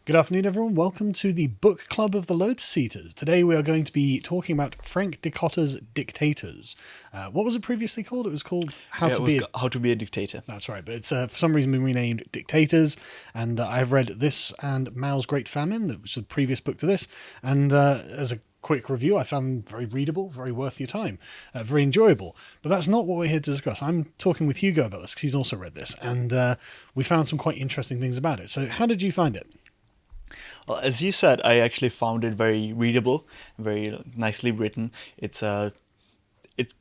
Good afternoon, everyone. Welcome to the Book Club of the Lotus Eaters. Today we are going to be talking about Frank Dicotter's Dictators. What was it previously called? It was called How to Be a Dictator. That's right, but it's for some reason been renamed Dictators, and I've read this and Mao's Great Famine, which is the previous book to this, and as a quick review, I found very readable, very worth your time, very enjoyable. But that's not what we're here to discuss. I'm talking with Hugo about this because he's also read this, and we found some quite interesting things about it. So how did you find it? Well, as you said, I actually found it very readable, very nicely written. It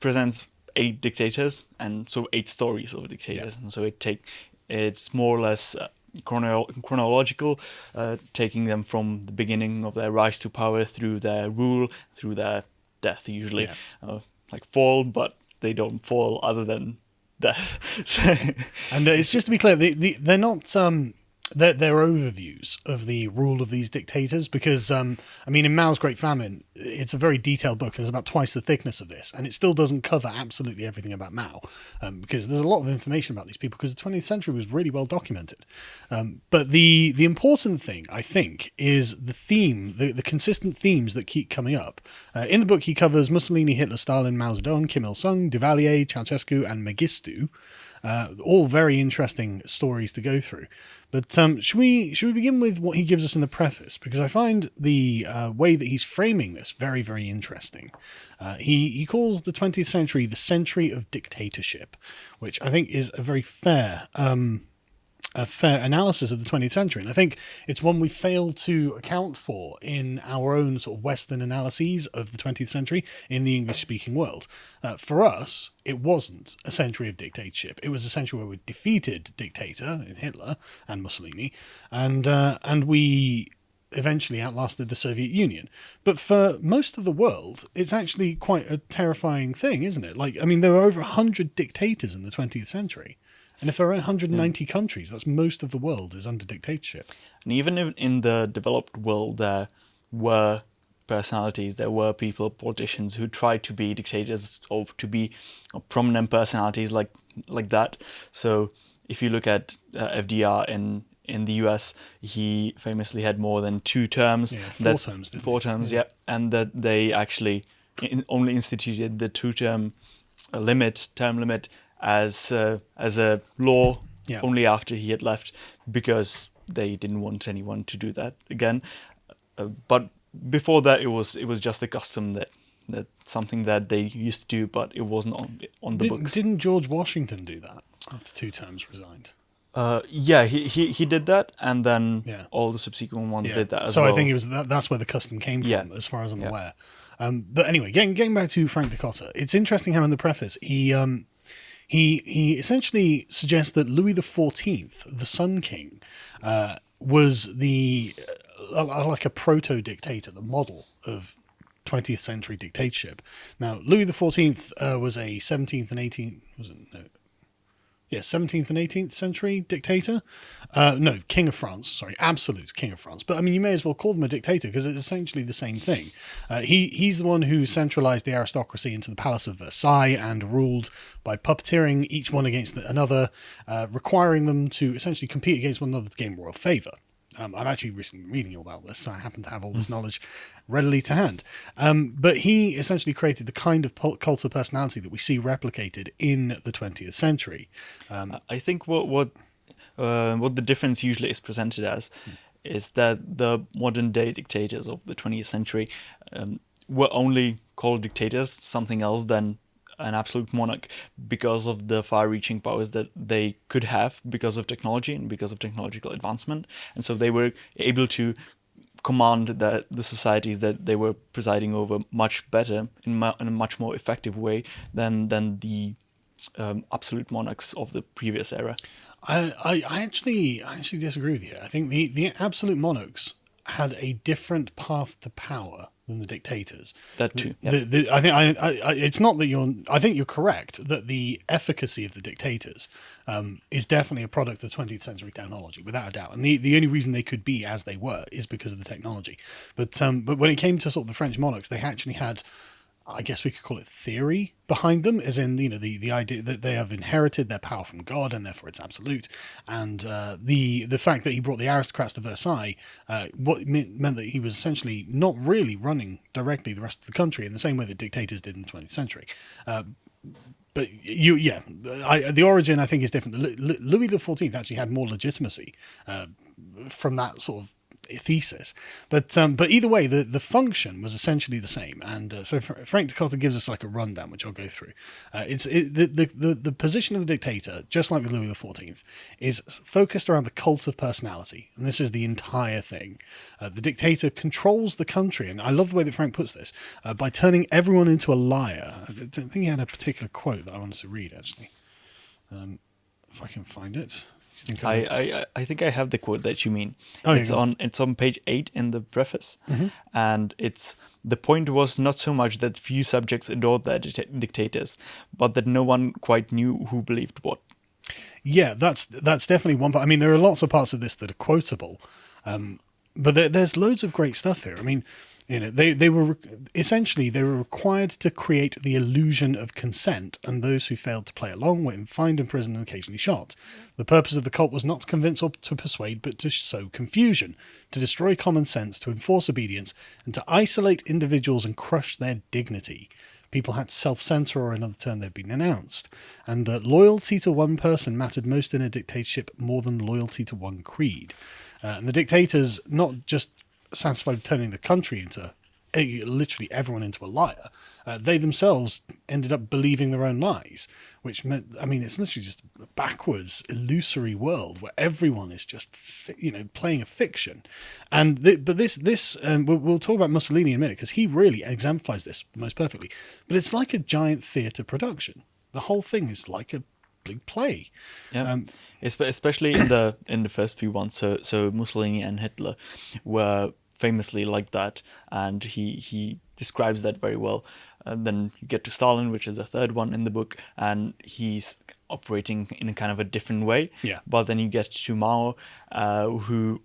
presents 8 dictators and so 8 stories of dictators, and so it's more or less chronological, taking them from the beginning of their rise to power through their rule, through their death usually, like fall, but they don't fall other than death. And it's just to be clear, they're not. They're overviews of the rule of these dictators because, in Mao's Great Famine, it's a very detailed book and it's about twice the thickness of this, and it still doesn't cover absolutely everything about Mao because there's a lot of information about these people because the 20th century was really well documented. But the important thing, I think, is the theme, the consistent themes that keep coming up. In the book, he covers Mussolini, Hitler, Stalin, Mao Zedong, Kim Il-sung, Duvalier, Ceausescu, and Mengistu. All very interesting stories to go through. But should we begin with what he gives us in the preface? Because I find the way that he's framing this very, very interesting. He calls the 20th century the century of dictatorship, which I think is a very fair analysis of the 20th century. And I think it's one we fail to account for in our own sort of Western analyses of the 20th century in the English-speaking world. For us, it wasn't a century of dictatorship. It was a century where we defeated dictator Hitler and Mussolini, and we eventually outlasted the Soviet Union. But for most of the world, it's actually quite a terrifying thing, isn't it? There were over 100 dictators in the 20th century. And if there are 190 countries, that's most of the world is under dictatorship. And even in the developed world, there were personalities, there were people, politicians who tried to be dictators or to be prominent personalities like that. So if you look at FDR in the US, he famously had more than 2 terms. Yeah, 4 terms. Four terms, yeah. And that they actually only instituted the 2-term term limit as a law only after he had left, because they didn't want anyone to do that again. But before that, it was just a custom that something that they used to do, but it wasn't on the books. Didn't George Washington do that after 2 terms resigned? He did that, and then all the subsequent ones did that as well. So I think it was that's where the custom came from, as far as I'm aware. But anyway, getting back to Frank Dikötter, it's interesting how in the preface he essentially suggests that Louis XIV, the Sun King, was like a proto-dictator, the model of 20th century dictatorship. Now, Louis XIV was a 17th and 18th, 17th and 18th century dictator. King of France. Sorry, absolute king of France. But you may as well call them a dictator because it's essentially the same thing. He's the one who centralized the aristocracy into the Palace of Versailles and ruled by puppeteering each one against another, requiring them to essentially compete against one another to gain royal favor. I'm actually recently reading all about this, so I happen to have all this knowledge readily to hand. But he essentially created the kind of cult of personality that we see replicated in the 20th century. I think what the difference usually is presented as is that the modern day dictators of the 20th century were only called dictators, something else than an absolute monarch, because of the far-reaching powers that they could have because of technology and because of technological advancement. And so they were able to command the societies that they were presiding over much better, in a much more effective way than the absolute monarchs of the previous era. I actually disagree with you. I think the absolute monarchs had a different path to power than the dictators. That too. It's not that I think you're correct that the efficacy of the dictators is definitely a product of 20th century technology, without a doubt. And the only reason they could be as they were is because of the technology. But when it came to sort of the French monarchs, they actually had I guess we could call it theory behind them, as in, the idea that they have inherited their power from God and therefore it's absolute. And the fact that he brought the aristocrats to Versailles, meant that he was essentially not really running directly the rest of the country in the same way that dictators did in the 20th century. But the origin, I think, is different. Louis XIV actually had more legitimacy from that sort of thesis, but either way, the function was essentially the same. And so Frank Dikötter gives us like a rundown, which I'll go through. The position of the dictator, just like with Louis XIV, is focused around the cult of personality, and this is the entire thing. The dictator controls the country, and I love the way that Frank puts this, by turning everyone into a liar. I think he had a particular quote that I wanted to read, actually, if I can find it. I think I have the quote that you mean. Oh, it's on page 8 in the preface, and the point was not so much that few subjects adored their dictators, but that no one quite knew who believed what. Yeah, that's definitely one part. I mean, there are lots of parts of this that are quotable, but there's loads of great stuff here. I mean, they were required to create the illusion of consent, and those who failed to play along were fined, imprisoned, and occasionally shot. The purpose of the cult was not to convince or to persuade, but to sow confusion, to destroy common sense, to enforce obedience, and to isolate individuals and crush their dignity. People had to self-censor, or another term they'd been announced, and loyalty to one person mattered most in a dictatorship more than loyalty to one creed. And the dictators not just satisfied with turning the country into literally everyone into a liar, they themselves ended up believing their own lies, which meant, I mean, it's literally just a backwards, illusory world where everyone is just, playing a fiction. And we'll talk about Mussolini in a minute, because he really exemplifies this most perfectly. But it's like a giant theatre production. The whole thing is like a big play. Yeah. Especially in the first few ones. So Mussolini and Hitler were famously like that, and he describes that very well. And then you get to Stalin, which is the third one in the book, and he's operating in a kind of a different way. Yeah. But then you get to Mao, who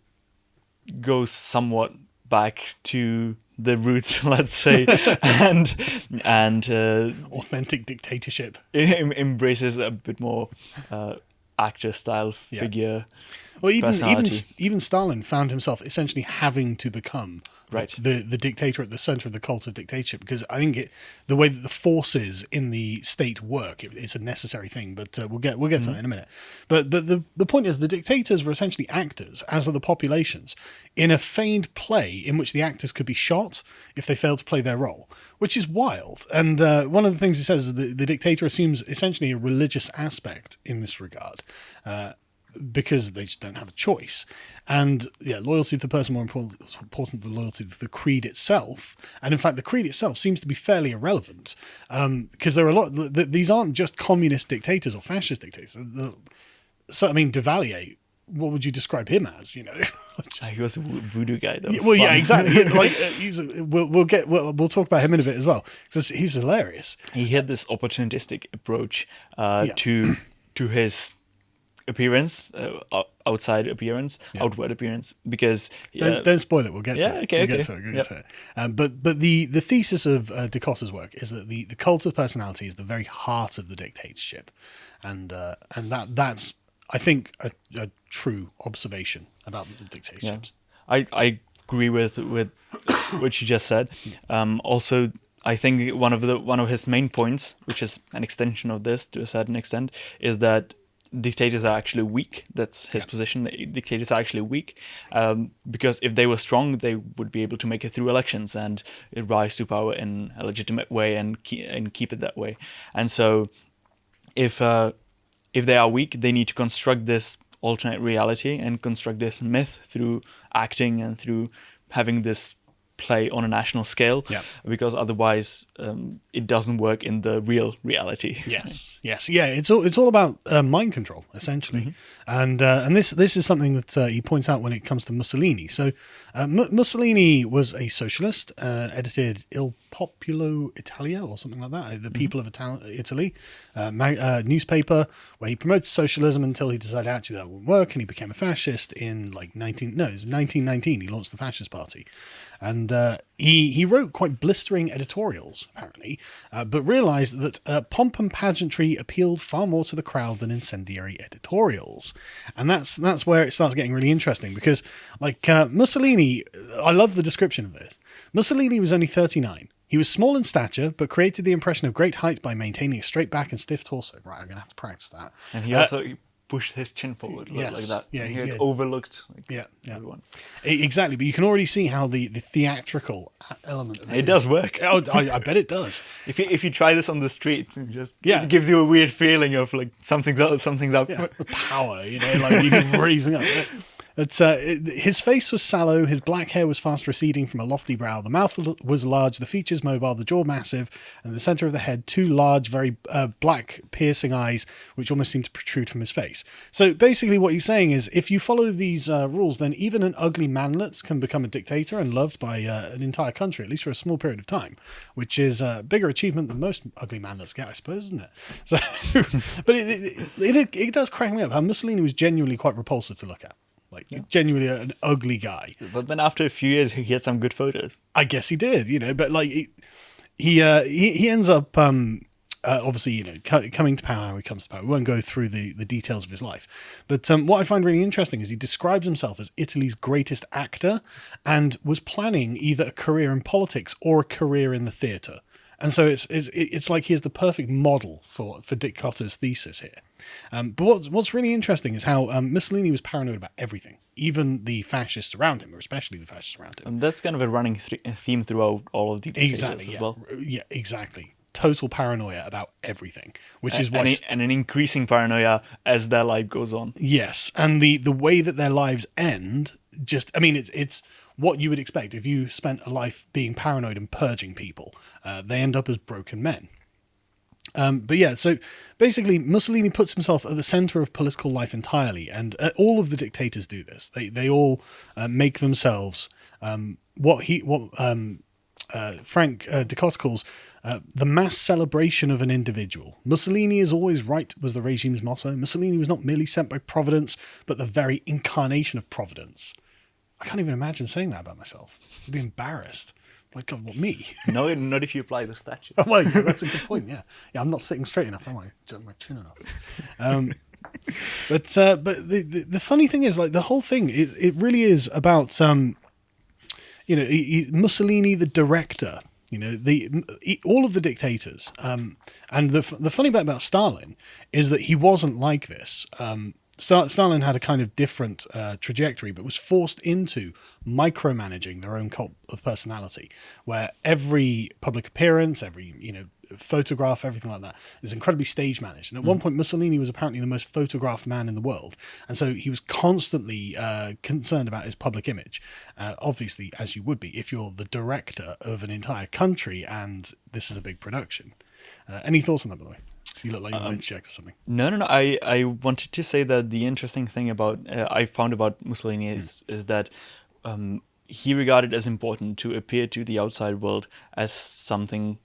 goes somewhat back to the roots, let's say, and authentic dictatorship. Embraces a bit more actor style figure. Well, even Stalin found himself essentially having to become the dictator at the center of the cult of dictatorship, because I think the way that the forces in the state work, it's a necessary thing. But we'll get to that in a minute. But the point is, the dictators were essentially actors, as are the populations, in a feigned play in which the actors could be shot if they failed to play their role, which is wild. And one of the things he says is that the dictator assumes essentially a religious aspect in this regard. Because they just don't have a choice. And loyalty to the person more important than loyalty to the creed itself. And in fact, the creed itself seems to be fairly irrelevant, because there are these aren't just communist dictators or fascist dictators. So, I mean, Duvalier, what would you describe him as? He was a voodoo guy. Yeah, exactly. We'll talk about him in a bit as well, because he's hilarious. He had this opportunistic approach to his appearance, outward appearance, because don't spoil it. We'll get to it. Okay. Get to it. But the thesis of Dikötter's work is that the cult of personality is the very heart of the dictatorship, and that's, I think, a true observation about the dictatorships. Yeah. I agree with what you just said. Also, I think one of his main points, which is an extension of this to a certain extent, is that dictators are actually weak. That's his position. Dictators are actually weak, because if they were strong, they would be able to make it through elections and rise to power in a legitimate way and keep it that way. And so, if they are weak, they need to construct this alternate reality and construct this myth through acting and through having this play on a national scale, because otherwise it doesn't work in the real reality. Yes, yeah. It's all about mind control, essentially, and this is something that he points out when it comes to Mussolini. So Mussolini was a socialist, edited Il Popolo Italia or something like that, the People of Italy, newspaper where he promoted socialism until he decided actually that wouldn't work, and he became a fascist in 1919. He launched the Fascist Party. And And he wrote quite blistering editorials, apparently, but realised that pomp and pageantry appealed far more to the crowd than incendiary editorials. And that's where it starts getting really interesting, because, like, Mussolini, I love the description of this. Mussolini was only 39. He was small in stature, but created the impression of great height by maintaining a straight back and stiff torso. Right, I'm going to have to practice that. And he also pushed his chin forward yes, like that. Yeah, he had overlooked everyone. Exactly, but you can already see how the theatrical element of it does work. Oh, I bet it does. If you try this on the street, it gives you a weird feeling of like something's up. Yeah, power, like you're raising up. But his face was sallow, his black hair was fast receding from a lofty brow, the mouth was large, the features mobile, the jaw massive, and in the centre of the head, two large, very black, piercing eyes, which almost seemed to protrude from his face. So basically what he's saying is, if you follow these rules, then even an ugly manlet can become a dictator and loved by an entire country, at least for a small period of time, which is a bigger achievement than most ugly manlets get, I suppose, isn't it? So, but it does crack me up how Mussolini was genuinely quite repulsive to look at. Like, genuinely an ugly guy. But then after a few years, he had some good photos. I guess he did, but like he ends up obviously, coming to power how he comes to power. We won't go through the details of his life. But what I find really interesting is he describes himself as Italy's greatest actor and was planning either a career in politics or a career in the theatre. And so it's like he is the perfect model for Dictators' thesis here. But what's really interesting is how Mussolini was paranoid about everything, even the fascists around him, or especially the fascists around him. And that's kind of a running theme throughout all of the dictators as well. Yeah, exactly. Total paranoia about everything, which is why... And an increasing paranoia as their life goes on. Yes, and the way that their lives end, it's what you would expect. If you spent a life being paranoid and purging people, they end up as broken men. But yeah, so basically Mussolini puts himself at the center of political life entirely, and all of the dictators do this. They all make themselves what Frank Dikötter calls the mass celebration of an individual. Mussolini is always right was the regime's motto. Mussolini was not merely sent by Providence, but the very incarnation of Providence. I can't even imagine saying that about myself. I'd be embarrassed. Like, God, what, me? No, not if you apply the statue. Oh, well, yeah, that's a good point, yeah. Yeah, I'm not sitting straight enough, am I? Don't my chin enough. But the funny thing is, like, the whole thing, it really is about, Mussolini, the director, all of the dictators. And the funny bit about Stalin is that he wasn't like this. Stalin had a kind of different trajectory, but was forced into micromanaging their own cult of personality, where every public appearance, every photograph, everything like that is incredibly stage managed. And at one point, Mussolini was apparently the most photographed man in the world, and so he was constantly concerned about his public image. Obviously, as you would be if you're the director of an entire country and this is a big production. Any thoughts on that, by the way? You look like you wanted to check or something. No. I wanted to say that the interesting thing about I found about Mussolini is that he regarded as important to appear to the outside world as something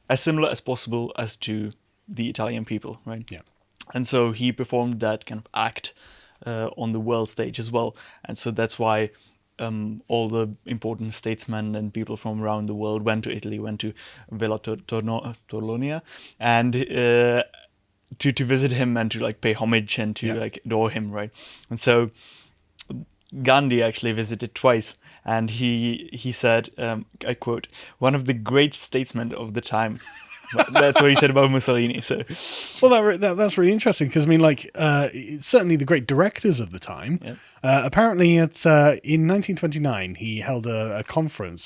as similar as possible as to the Italian people, right? Yeah. And so he performed that kind of act on the world stage as well, and so that's why all the important statesmen and people from around the world went to Italy, went to Villa Torlonia, and to visit him and to like pay homage and to like adore him, right? And so Gandhi actually visited twice, and he said, I quote, "one of the great statesmen of the time." That's what he said about Mussolini. So, well, that's really interesting because certainly the great directors of the time. Yeah. Apparently, in 1929, he held a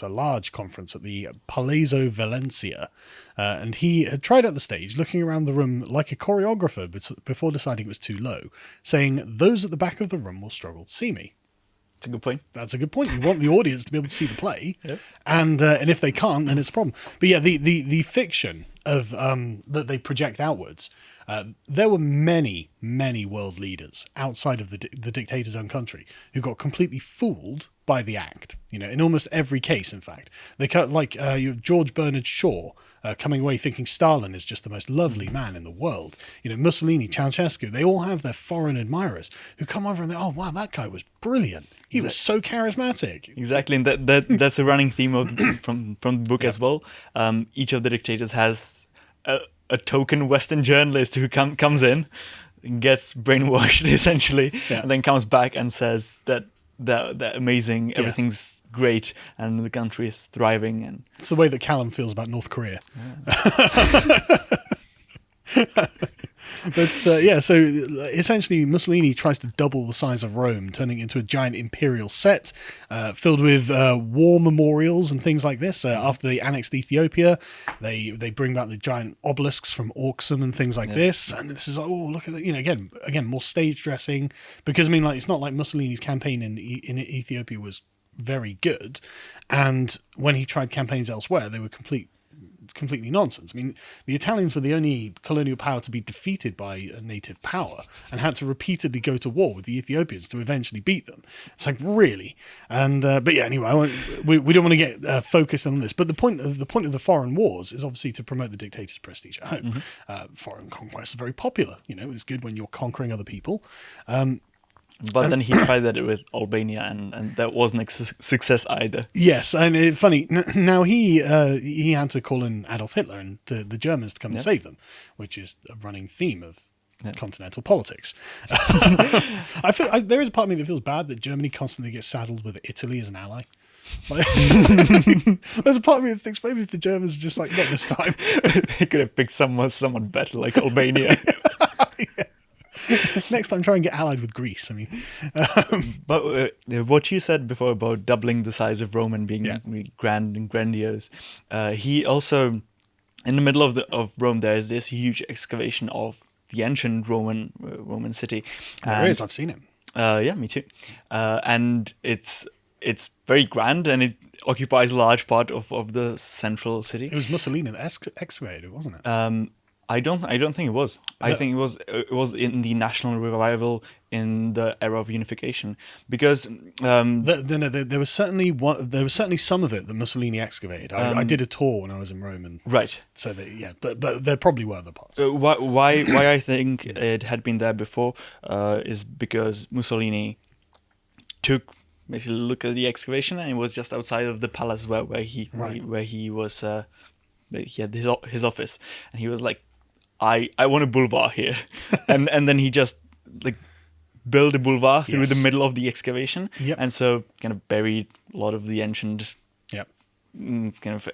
large conference at the Palazzo Valencia, and he had tried out the stage, looking around the room like a choreographer, before deciding it was too low, saying, "Those at the back of the room will struggle to see me." That's a good point. That's a good point. You want the audience to be able to see the play, and if they can't, then it's a problem. But yeah, the fiction of that they project outwards. There were many world leaders outside of the dictator's own country who got completely fooled by the act. In almost every case, in fact, they you have George Bernard Shaw coming away thinking Stalin is just the most lovely man in the world. Mussolini, Ceausescu, they all have their foreign admirers who come over and they, oh wow, that guy was brilliant. He was so charismatic. Exactly, and that's a running theme of from the book as well. Each of the dictators has a token Western journalist who comes in, gets brainwashed essentially, and then comes back and says that they're amazing, everything's great, and the country is thriving. And it's the way that Callum feels about North Korea. But so essentially Mussolini tries to double the size of Rome, turning it into a giant imperial set filled with war memorials and things like this. After they annexed Ethiopia, they bring back the giant obelisks from Auxum and things like this. And this is look at it, again more stage dressing, because I mean, like, it's not like Mussolini's campaign in Ethiopia was very good, and when he tried campaigns elsewhere, they were completely nonsense. I mean, the Italians were the only colonial power to be defeated by a native power and had to repeatedly go to war with the Ethiopians to eventually beat them. It's like, really? And but yeah, anyway, we don't want to get focused on this. But the point of the foreign wars is obviously to promote the dictator's prestige at home. Foreign conquests are very popular. It's good when you're conquering other people. But then he tried that with Albania, and that wasn't a success either. Yes, and it's funny. Now he had to call in Adolf Hitler and the Germans to come and save them, which is a running theme of continental politics. I feel there is a part of me that feels bad that Germany constantly gets saddled with Italy as an ally. There's a part of me that thinks maybe if the Germans are just like, not this time. They could have picked someone better, like Albania. Next time, try and get allied with Greece. I mean, but what you said before about doubling the size of Rome and being grand and grandiose, he also, in the middle of Rome, there is this huge excavation of the ancient Roman city. There is. I've seen it. Yeah, me too. And it's very grand, and it occupies a large part of the central city. It was Mussolini that excavated, wasn't it? I don't think it was. I think it was in the national revival in the era of unification, because there was certainly some of it that Mussolini excavated. I did a tour when I was in Rome, and right. So but there probably were other parts. So why I think it had been there before is because Mussolini took basically a look at the excavation, and it was just outside of the palace where he was. He had his office, and he was like, I want a boulevard here. and then he just like built a boulevard through the middle of the excavation. Yep. And so kind of buried a lot of the ancient kind of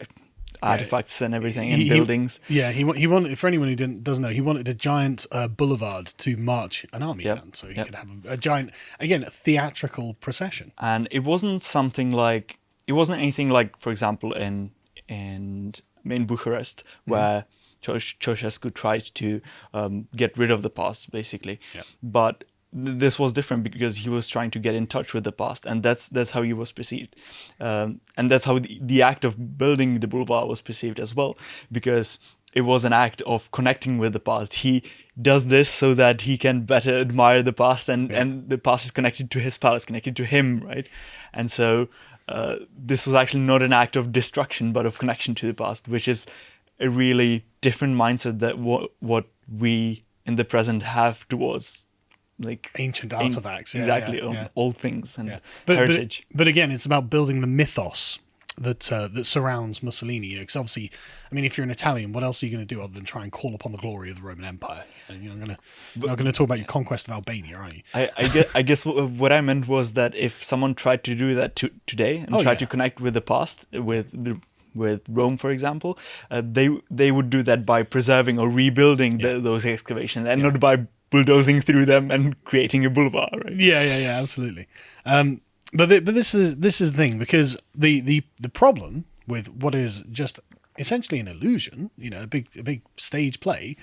artifacts and everything and buildings. He wanted, for anyone who doesn't know, he wanted a giant boulevard to march an army down, so he could have a giant, again, a theatrical procession. And it wasn't anything like, for example, in Bucharest, where Ceausescu tried to get rid of the past, basically. Yeah. But this was different because he was trying to get in touch with the past, and that's how he was perceived. And that's how the act of building the boulevard was perceived as well, because it was an act of connecting with the past. He does this so that he can better admire the past, and the past is connected to his palace, connected to him, right? And so this was actually not an act of destruction, but of connection to the past, which is a really different mindset that what we in the present have towards like ancient artifacts, old things and heritage. But again, it's about building the mythos that surrounds Mussolini. Because obviously, I mean, if you're an Italian, what else are you going to do other than try and call upon the glory of the Roman Empire? You're not going to talk about your conquest of Albania, are you? I guess what I meant was that if someone tried to do that today and tried to connect with the past, with Rome, for example, they would do that by preserving or rebuilding those excavations, and not by bulldozing through them and creating a boulevard, right? Yeah, absolutely. But this is the thing, because the problem with what is just essentially an illusion, a big stage play,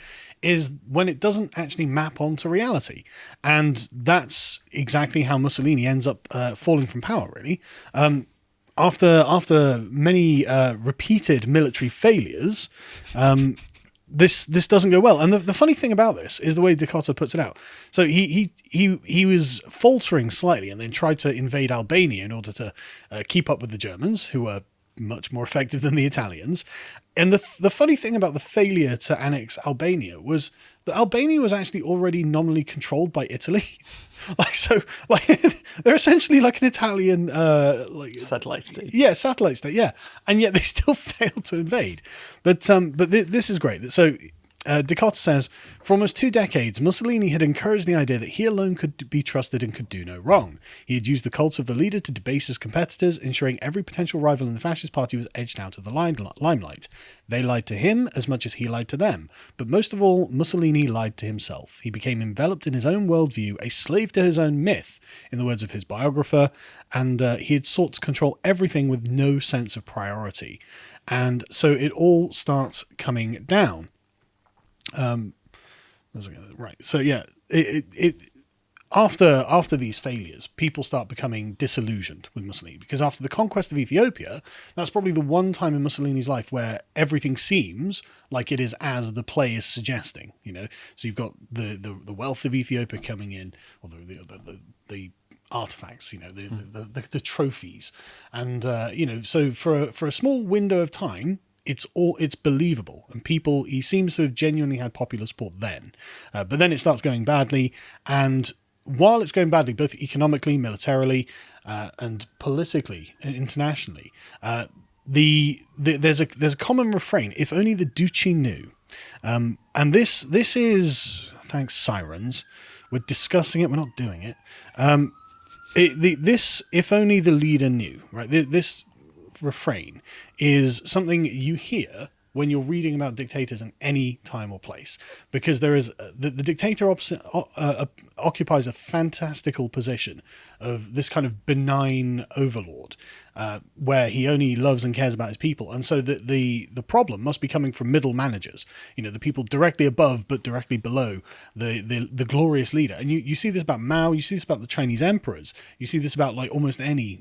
is when it doesn't actually map onto reality, and that's exactly how Mussolini ends up falling from power, really. After many repeated military failures, this doesn't go well. And the funny thing about this is the way Dikötter puts it out. So he was faltering slightly, and then tried to invade Albania in order to keep up with the Germans, who were much more effective than the Italians. And the funny thing about the failure to annex Albania was that Albania was actually already nominally controlled by Italy. Like so, like they're essentially like an Italian, like Satellite state. yeah, satellite state, yeah, and yet they still fail to invade. But this is great. So Dikötter says, for almost 2 decades, Mussolini had encouraged the idea that he alone could be trusted and could do no wrong. He had used the cult of the leader to debase his competitors, ensuring every potential rival in the fascist party was edged out of the limelight. They lied to him as much as he lied to them. But most of all, Mussolini lied to himself. He became enveloped in his own worldview, a slave to his own myth, in the words of his biographer, and he had sought to control everything with no sense of priority. And so it all starts coming down. Right. So yeah, after these failures, people start becoming disillusioned with Mussolini, because after the conquest of Ethiopia, that's probably the one time in Mussolini's life where everything seems like it is as the play is suggesting. So you've got the wealth of Ethiopia coming in, or the artifacts, the trophies, and so for a small window of time, it's believable, and he seems to have genuinely had popular support then, but then it starts going badly, and while it's going badly both economically, militarily, and politically, internationally, there's a common refrain: if only the Duce knew. And this is, thanks sirens, we're discussing it, we're not doing it. This if only the leader knew, right? This refrain is something you hear when you're reading about dictators in any time or place, because there is the dictator occupies a fantastical position of this kind of benign overlord, where he only loves and cares about his people, and so the problem must be coming from middle managers, the people directly above but directly below the glorious leader. And you see this about Mao, you see this about the Chinese emperors, you see this about like almost any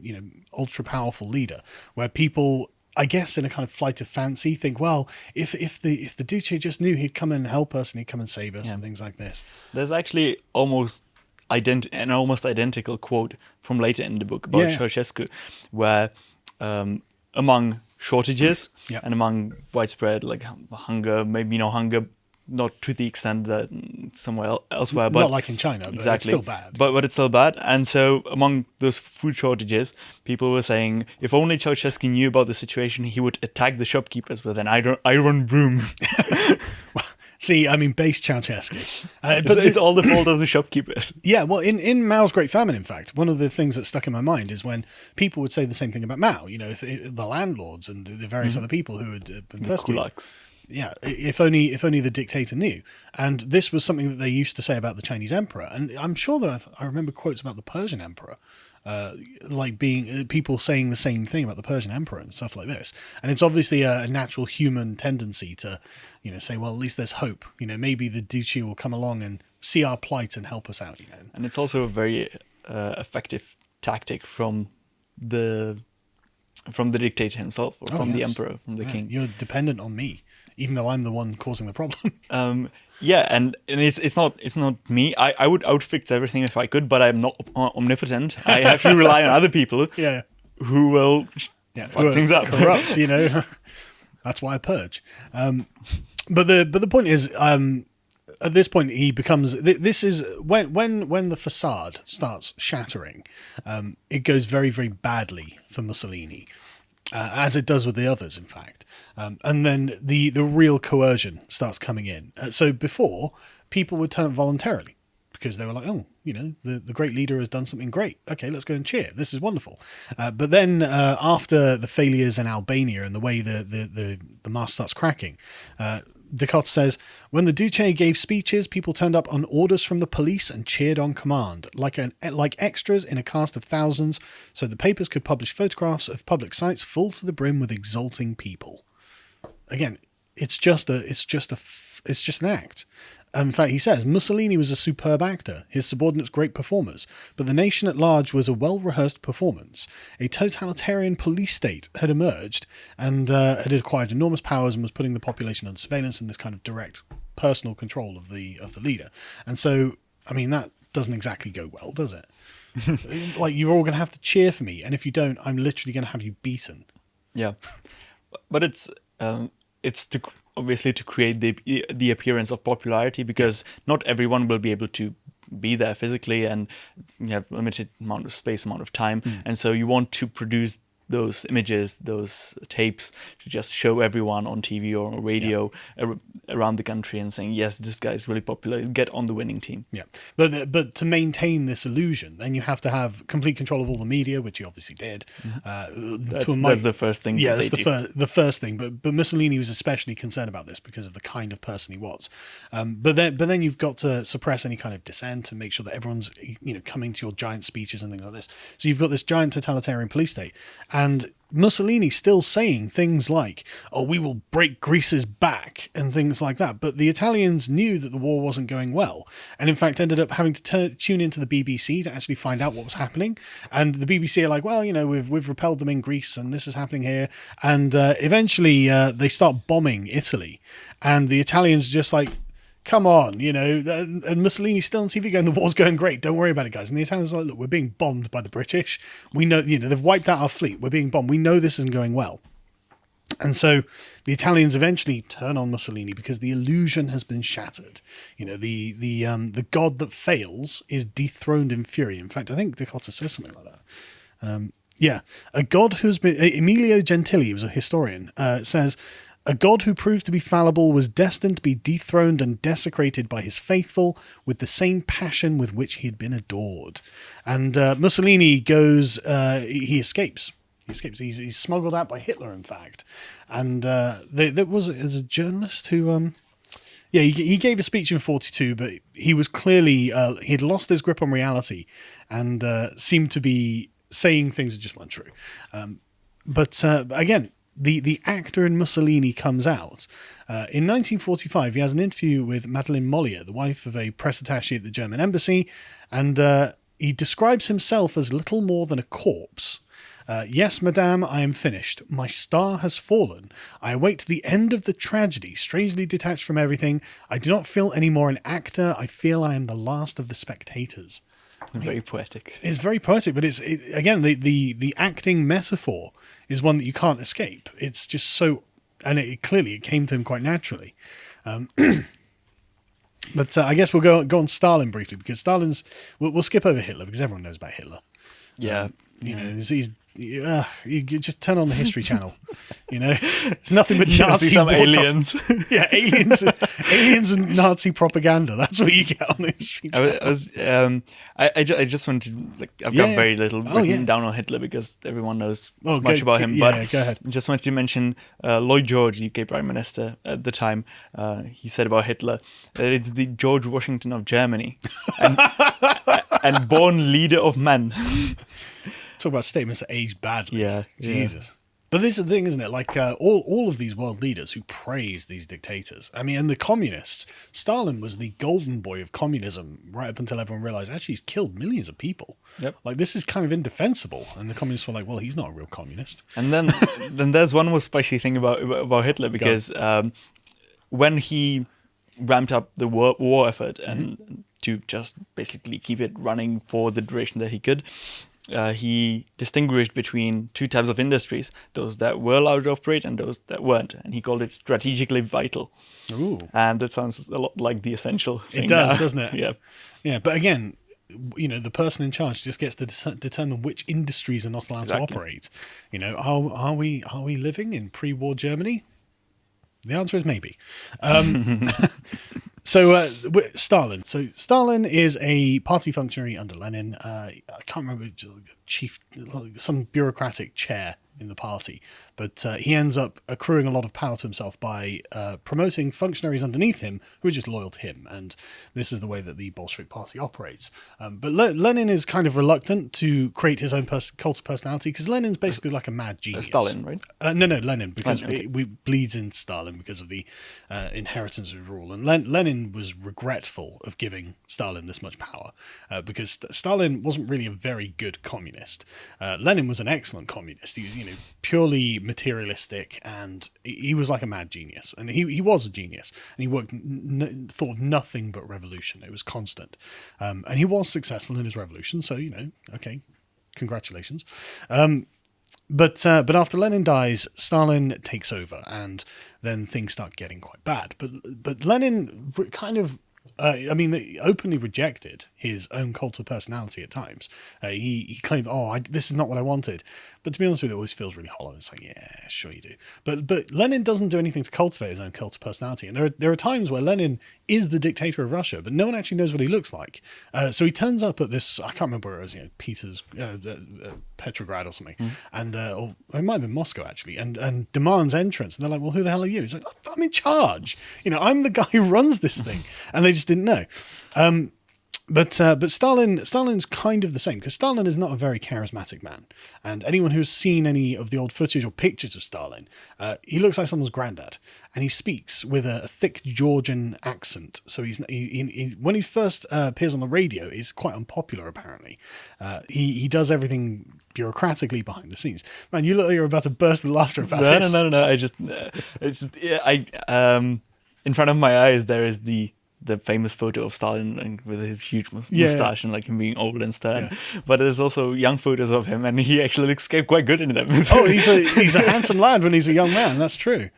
ultra powerful leader, where people, I guess, in a kind of flight of fancy, think, well, if the Duce just knew, he'd come and help us, and he'd come and save us, and things like this. There's actually an almost identical quote from later in the book about Ceausescu, where among shortages and among widespread like hunger, maybe no hunger, not to the extent that somewhere elsewhere, but not like in China, but exactly, it's still bad. But it's still bad. And so among those food shortages, people were saying, if only Ceausescu knew about the situation, he would attack the shopkeepers with an iron broom. See, I mean, base Ceausescu. But it's all the fault of the shopkeepers. Yeah, well, in Mao's Great Famine, in fact, one of the things that stuck in my mind is when people would say the same thing about Mao, if the landlords and the various other people who had been persecuted. Yeah, if only the dictator knew. And this was something that they used to say about the Chinese emperor. And I'm sure that I remember quotes about the Persian emperor, like being people saying the same thing about the Persian emperor and stuff like this. And it's obviously a natural human tendency to, say, well, at least there's hope. Maybe the Duce will come along and see our plight and help us out. And it's also a very effective tactic from the dictator himself, or from the emperor, from the king. You're dependent on me, even though I'm the one causing the problem. And it's not me. I would fix everything if I could, but I'm not omnipotent. I have to rely on other people who will fuck things up. Corrupt, That's why I purge. But the point is, at this point he becomes. This is when the facade starts shattering. It goes very, very badly for Mussolini. As it does with the others, in fact. And then the real coercion starts coming in. So before, people would turn up voluntarily because they were like, oh, the great leader has done something great. Okay, let's go and cheer. This is wonderful. But then after the failures in Albania and the way the mask starts cracking, Dikötter says, when the Duce gave speeches, people turned up on orders from the police and cheered on command, like extras in a cast of thousands, so the papers could publish photographs of public sites full to the brim with exulting people. Again, it's just an act. In fact, he says, Mussolini was a superb actor, his subordinates great performers, but the nation at large was a well-rehearsed performance. A totalitarian police state had emerged and had acquired enormous powers and was putting the population under surveillance and this kind of direct personal control of the leader. And so, I mean, that doesn't exactly go well, does it? Like, you're all going to have to cheer for me, and if you don't, I'm literally going to have you beaten. Yeah, but it's obviously to create the appearance of popularity, because not everyone will be able to be there physically, and you have limited amount of space, amount of time, and so you want to produce those images, those tapes, to just show everyone on TV or on radio around the country and saying, yes, this guy is really popular, get on the winning team. Yeah, but to maintain this illusion, then you have to have complete control of all the media, which he obviously did. That's the first thing. Yeah, that's the first thing. But Mussolini was especially concerned about this because of the kind of person he was. But then you've got to suppress any kind of dissent and make sure that everyone's coming to your giant speeches and things like this. So you've got this giant totalitarian police state, and Mussolini still saying things like, "Oh, we will break Greece's back," and things like that. But the Italians knew that the war wasn't going well, and in fact ended up having to tune into the BBC to actually find out what was happening. And the BBC are like, "Well, we've repelled them in Greece, and this is happening here." And eventually, they start bombing Italy, and the Italians are just like, come on, and Mussolini's still on TV going, the war's going great, don't worry about it, guys. And the Italians are like, look, we're being bombed by the British. We know, they've wiped out our fleet. We're being bombed. We know this isn't going well. And so the Italians eventually turn on Mussolini because the illusion has been shattered. The god that fails is dethroned in fury. In fact, I think Dikötter says something like that. A god who's been... Emilio Gentili, who was a historian, says... A god who proved to be fallible was destined to be dethroned and desecrated by his faithful with the same passion with which he had been adored. And Mussolini goes, he escapes. He escapes. He's smuggled out by Hitler, in fact. And there was a journalist who... he gave a speech in 1942, but he was clearly... he'd lost his grip on reality and seemed to be saying things that just weren't true. But again... The actor in Mussolini comes out. In 1945, he has an interview with Madeleine Mollier, the wife of a press attaché at the German embassy, and he describes himself as little more than a corpse. Yes, madame, I am finished. My star has fallen. I await the end of the tragedy, strangely detached from everything. I do not feel any more an actor. I feel I am the last of the spectators. Very poetic. It's very poetic, but again, the acting metaphor is one that you can't escape. It's just so, and it came to him quite naturally. But I guess we'll go on Stalin briefly, because we'll skip over Hitler because everyone knows about Hitler. Yeah. You just turn on the History Channel. It's nothing but Nazi see some aliens. Aliens and Nazi propaganda. That's what you get on the History Channel. I just wanted to, I've got very little written down on Hitler because everyone knows much about him. Go ahead. I just wanted to mention Lloyd George, UK Prime Minister at the time. He said about Hitler that it's the George Washington of Germany and born leader of men. Talk about statements that age badly. Yeah. Jesus. Yeah. But this is the thing, isn't it? Like all of these world leaders who praise these dictators. I mean, and the communists, Stalin was the golden boy of communism right up until everyone realized actually he's killed millions of people. Yep. Like, this is kind of indefensible. And the communists were like, well, he's not a real communist. And then there's one more spicy thing about Hitler, because when he ramped up the war effort and to just basically keep it running for the duration that he could, he distinguished between two types of industries, those that were allowed to operate and those that weren't. And he called it strategically vital. Ooh. And that sounds a lot like the essential thing. It does, doesn't it? Yeah. Yeah, but again, the person in charge just gets to determine which industries are not allowed to operate. Are we living in pre-war Germany? The answer is maybe. So Stalin. So Stalin is a party functionary under Lenin. I can't remember, some bureaucratic chair in the party, but he ends up accruing a lot of power to himself by promoting functionaries underneath him who are just loyal to him, and this is the way that the Bolshevik party operates. But Lenin is kind of reluctant to create his own cult of personality, because Lenin's basically like a mad genius. Stalin, right? No, Lenin, because Lenin, okay. it bleeds in Stalin because of the inheritance of rule, and Lenin was regretful of giving Stalin this much power, because Stalin wasn't really a very good communist. Lenin was an excellent communist. He was, purely materialistic, and he was like a mad genius, and he was a genius, and he thought of nothing but revolution. It was constant, and he was successful in his revolution, so okay, congratulations. But after Lenin dies, Stalin takes over, and then things start getting quite bad. But Lenin kind of I mean, they openly rejected his own cult of personality at times. He claimed, this is not what I wanted. But to be honest with you, it always feels really hollow. It's like, yeah, sure you do. But Lenin doesn't do anything to cultivate his own cult of personality. And there are times where Lenin is the dictator of Russia, but no one actually knows what he looks like. So he turns up at this, I can't remember where it was, Peter's, Petrograd or something, and or it might have been Moscow actually, and demands entrance. And they're like, well, who the hell are you? He's like, I'm in charge. I'm the guy who runs this thing. And they just didn't know. But Stalin's kind of the same, because Stalin is not a very charismatic man. And anyone who's seen any of the old footage or pictures of Stalin, he looks like someone's granddad. And he speaks with a thick Georgian accent. So when he first appears on the radio, he's quite unpopular, apparently. He does everything bureaucratically behind the scenes. Man, you look like you're about to burst with laughter about this. No. In front of my eyes, there is the famous photo of Stalin and with his huge mustache and like him being old and stern. Yeah. But there's also young photos of him, and he actually looks quite good in them. Oh, he's a handsome lad when he's a young man. That's true.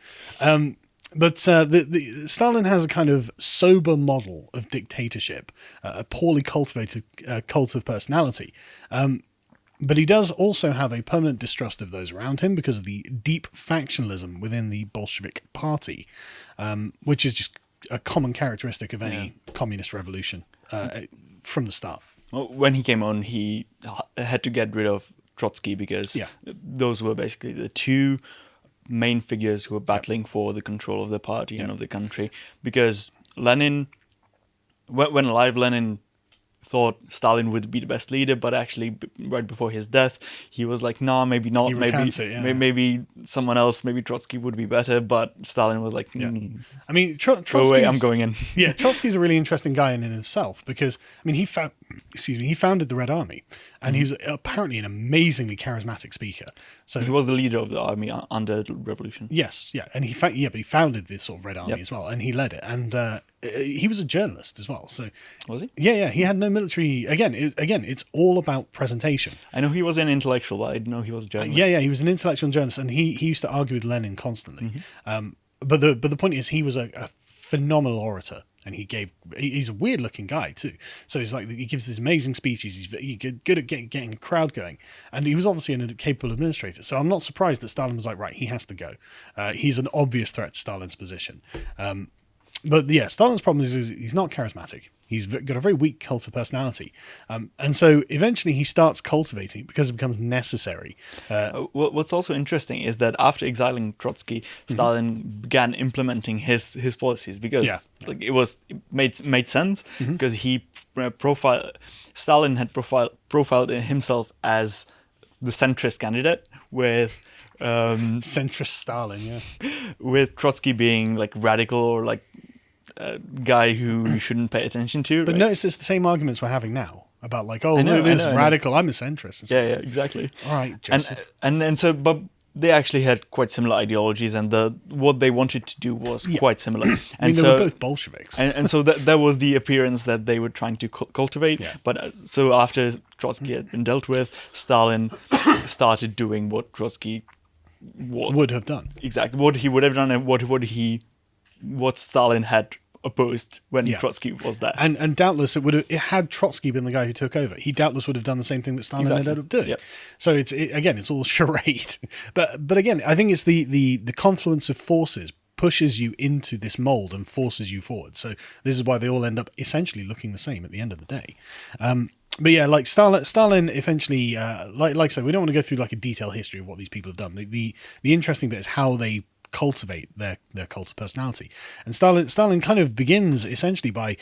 But Stalin has a kind of sober model of dictatorship, a poorly cultivated cult of personality. But he does also have a permanent distrust of those around him because of the deep factionalism within the Bolshevik party, which is just a common characteristic of any communist revolution from the start. Well, when he came on, he had to get rid of Trotsky because those were basically the two main figures who were battling for the control of the party and of the country. Because Lenin, when alive, Lenin thought Stalin would be the best leader, but actually right before his death, he was like, nah, maybe not. Maybe someone else, maybe Trotsky would be better. But Stalin was like, I mean, Trotsky, I'm going in. Yeah, Trotsky's a really interesting guy in himself because, I mean, he founded the Red Army, and he's apparently an amazingly charismatic speaker. So he was the leader of the army under the revolution. Yes, yeah, and but he founded this sort of Red Army as well, and he led it, and he was a journalist as well. So was he? Yeah, he had no military. Again, it's all about presentation. I know he was an intellectual, but I didn't know he was a journalist. He was an intellectual journalist, and he used to argue with Lenin constantly. But the point is, he was a phenomenal orator, and he's a weird looking guy too. So he's like, he gives these amazing speeches. He's good at getting a crowd going, and he was obviously a capable administrator. So I'm not surprised that Stalin was like, right, he has to go. He's an obvious threat to Stalin's position. But yeah, Stalin's problem is he's not charismatic. He's got a very weak cult of personality. And so eventually he starts cultivating it because it becomes necessary. What's also interesting is that after exiling Trotsky, Stalin began implementing his policies because it made sense because he Stalin had profiled himself as the centrist candidate with centrist Stalin, with Trotsky being like radical or like a guy who you shouldn't pay attention to. But notice it's the same arguments we're having now about like, oh, no, this is radical, I'm a centrist. And yeah, exactly. All right, Joseph. And so, but they actually had quite similar ideologies, and what they wanted to do was quite similar. And they were both Bolsheviks. And so that was the appearance that they were trying to cultivate. Yeah. But so after Trotsky had been dealt with, Stalin started doing what Trotsky would have done. Exactly. What he would have done and what Stalin had opposed when Trotsky was there. And doubtless had Trotsky been the guy who took over, he doubtless would have done the same thing that Stalin ended up doing. Yep. So it's all charade. But again, I think it's the confluence of forces pushes you into this mold and forces you forward. So this is why they all end up essentially looking the same at the end of the day. But yeah, like Stalin eventually, like I said, we don't want to go through like a detailed history of what these people have done. The interesting bit is how they cultivate their cult of personality. And Stalin kind of begins essentially by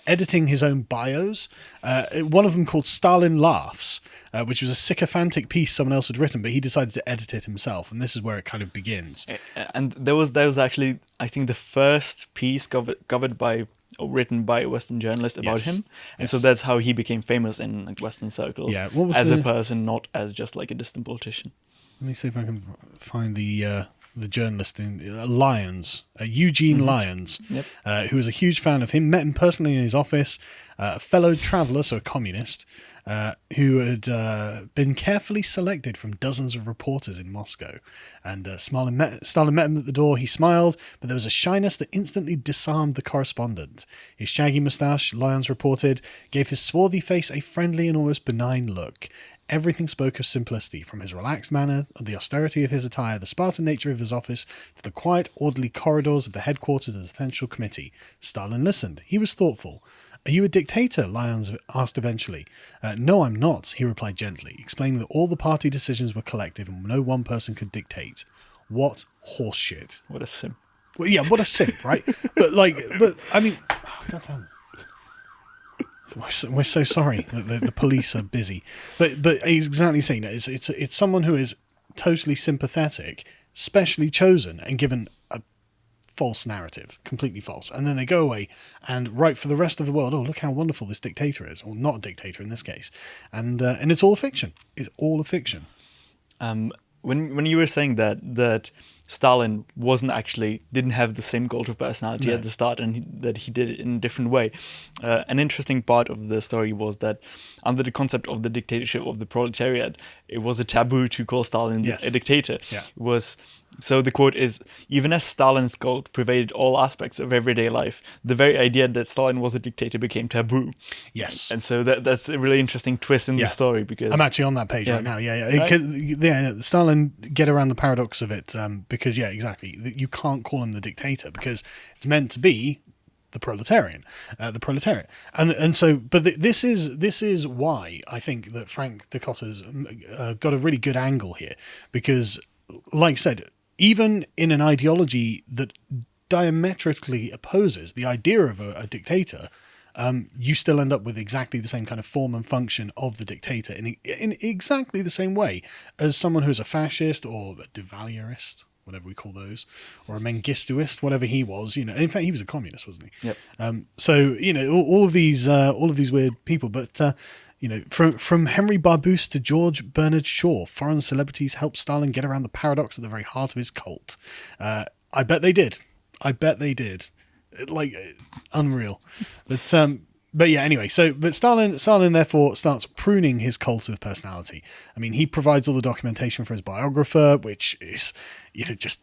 editing his own bios. One of them called Stalin Laughs, which was a sycophantic piece someone else had written, but he decided to edit it himself. And this is where it kind of begins. And there was actually, I think, the first piece covered by or written by a Western journalist about him. And so that's how he became famous in like Western circles as a person, not as just like a distant politician. Let me see if I can find the journalist in Lyons, Eugene Lyons, who was a huge fan of him, met him personally in his office, a fellow traveller, so a communist, who had been carefully selected from dozens of reporters in Moscow. And Stalin met him at the door. He smiled, but there was a shyness that instantly disarmed the correspondent. His shaggy moustache, Lyons reported, gave his swarthy face a friendly and almost benign look. Everything spoke of simplicity, from his relaxed manner, the austerity of his attire, the Spartan nature of his office, to the quiet, orderly corridors of the headquarters of the Central Committee. Stalin listened. He was thoughtful. "Are you a dictator?" Lyons asked eventually. "No, I'm not," he replied gently, explaining that all the party decisions were collective and no one person could dictate. What horseshit. What a simp. Well, yeah, what a simp, right? but I mean, goddamn. We're so sorry that the police are busy, but he's exactly saying that it's someone who is totally sympathetic, specially chosen and given a false narrative, completely false, and then they go away and write for the rest of the world. Oh, look how wonderful this dictator is, or not a dictator in this case, and it's all a fiction. It's all a fiction. When you were saying that Stalin didn't have the same cult of personality at the start, and that he did it in a different way. An interesting part of the story was that under the concept of the dictatorship of the proletariat, it was a taboo to call Stalin a dictator. Yeah. So the quote is, "Even as Stalin's cult pervaded all aspects of everyday life, the very idea that Stalin was a dictator became taboo." Yes. And so that's a really interesting twist in the story, because I'm actually on that page right now. Stalin get around the paradox of it, because exactly, you can't call him the dictator because it's meant to be the proletariat, and so. But this is why I think that Frank Dicotter's got a really good angle here, because, like I said, even in an ideology that diametrically opposes the idea of a dictator, you still end up with exactly the same kind of form and function of the dictator in exactly the same way as someone who's a fascist or a devaluerist, whatever we call those, or a Mengistuist, whatever he was. In fact, he was a communist, wasn't he? Yep. So all of these weird people, but. From Henry Barbusse to George Bernard Shaw, foreign celebrities helped Stalin get around the paradox at the very heart of his cult. I bet they did. Like, unreal. But yeah, anyway. But Stalin therefore starts pruning his cult of personality. I mean, he provides all the documentation for his biographer, which is, just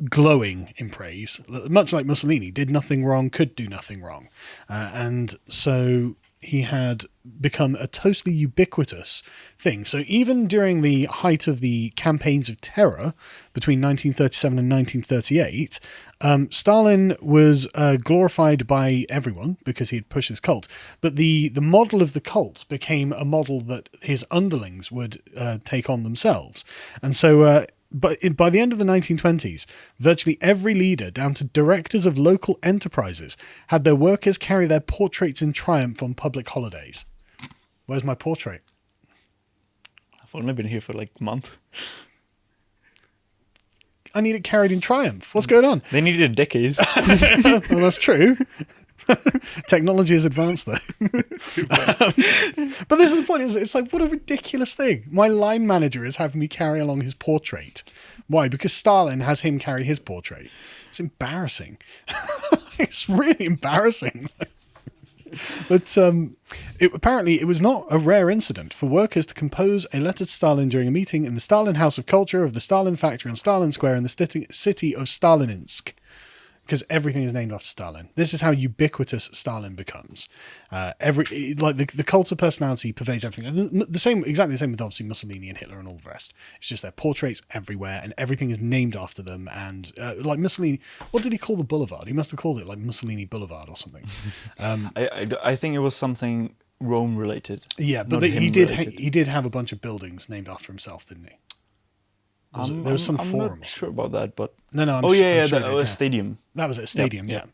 glowing in praise. Much like Mussolini, did nothing wrong, could do nothing wrong, and so he had become a totally ubiquitous thing. So even during the height of the campaigns of terror between 1937 and 1938, Stalin was glorified by everyone because he had pushed his cult. But the model of the cult became a model that his underlings would take on themselves. And so but by the end of the 1920s, virtually every leader, down to directors of local enterprises, had their workers carry their portraits in triumph on public holidays. Where's my portrait? I've only been here for like a month. I need it carried in triumph. What's going on? They needed a decade. Well, that's true. Technology has advanced though. But this is the point, it's like, what a ridiculous thing. My line manager is having me carry along his portrait. Why? Because Stalin has him carry his portrait. It's embarrassing. It's really embarrassing. But apparently it was not a rare incident for workers to compose a letter to Stalin during a meeting in the Stalin House of Culture of the Stalin Factory on Stalin Square in the city of Stalininsk. Because everything is named after Stalin. This is how ubiquitous Stalin becomes. The cult of personality pervades everything. Exactly the same with obviously Mussolini and Hitler and all the rest. It's just their portraits everywhere, and everything is named after them. And like Mussolini, what did he call the boulevard? He must have called it like Mussolini Boulevard or something. I think it was something Rome related. Yeah, but he did have a bunch of buildings named after himself, didn't he? There was some forum. I'm not sure about that, but no. A stadium. That was it, a stadium. Yeah.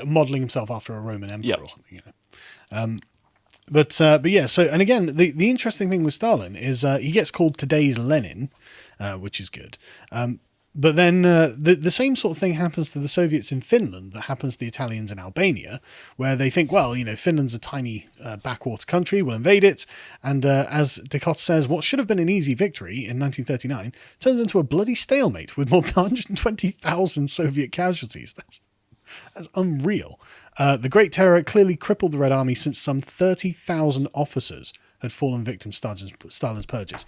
Modeling himself after a Roman emperor or something. But yeah. So, and again, the interesting thing with Stalin is he gets called today's Lenin, which is good. But then the same sort of thing happens to the Soviets in Finland that happens to the Italians in Albania, where they think, well, Finland's a tiny backwater country, we'll invade it. And as Dikötter says, what should have been an easy victory in 1939 turns into a bloody stalemate with more than 120,000 Soviet casualties. That's unreal. The Great Terror clearly crippled the Red Army since some 30,000 officers had fallen victim to Stalin's purges.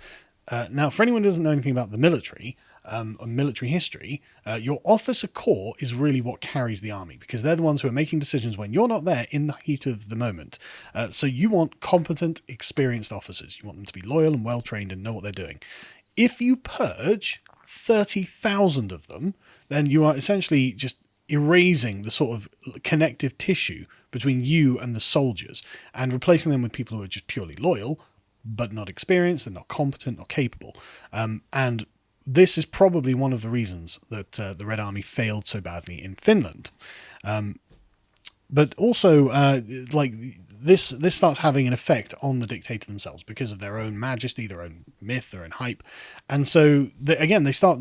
Now, for anyone who doesn't know anything about the military or military history, your officer corps is really what carries the army, because they're the ones who are making decisions when you're not there in the heat of the moment. So you want competent, experienced officers. You want them to be loyal and well-trained and know what they're doing. If you purge 30,000 of them, then you are essentially just erasing the sort of connective tissue between you and the soldiers and replacing them with people who are just purely loyal, but not experienced and not competent or capable. And this is probably one of the reasons that the Red Army failed so badly in Finland. But also, this starts having an effect on the dictator themselves because of their own majesty, their own myth, their own hype. And so, they start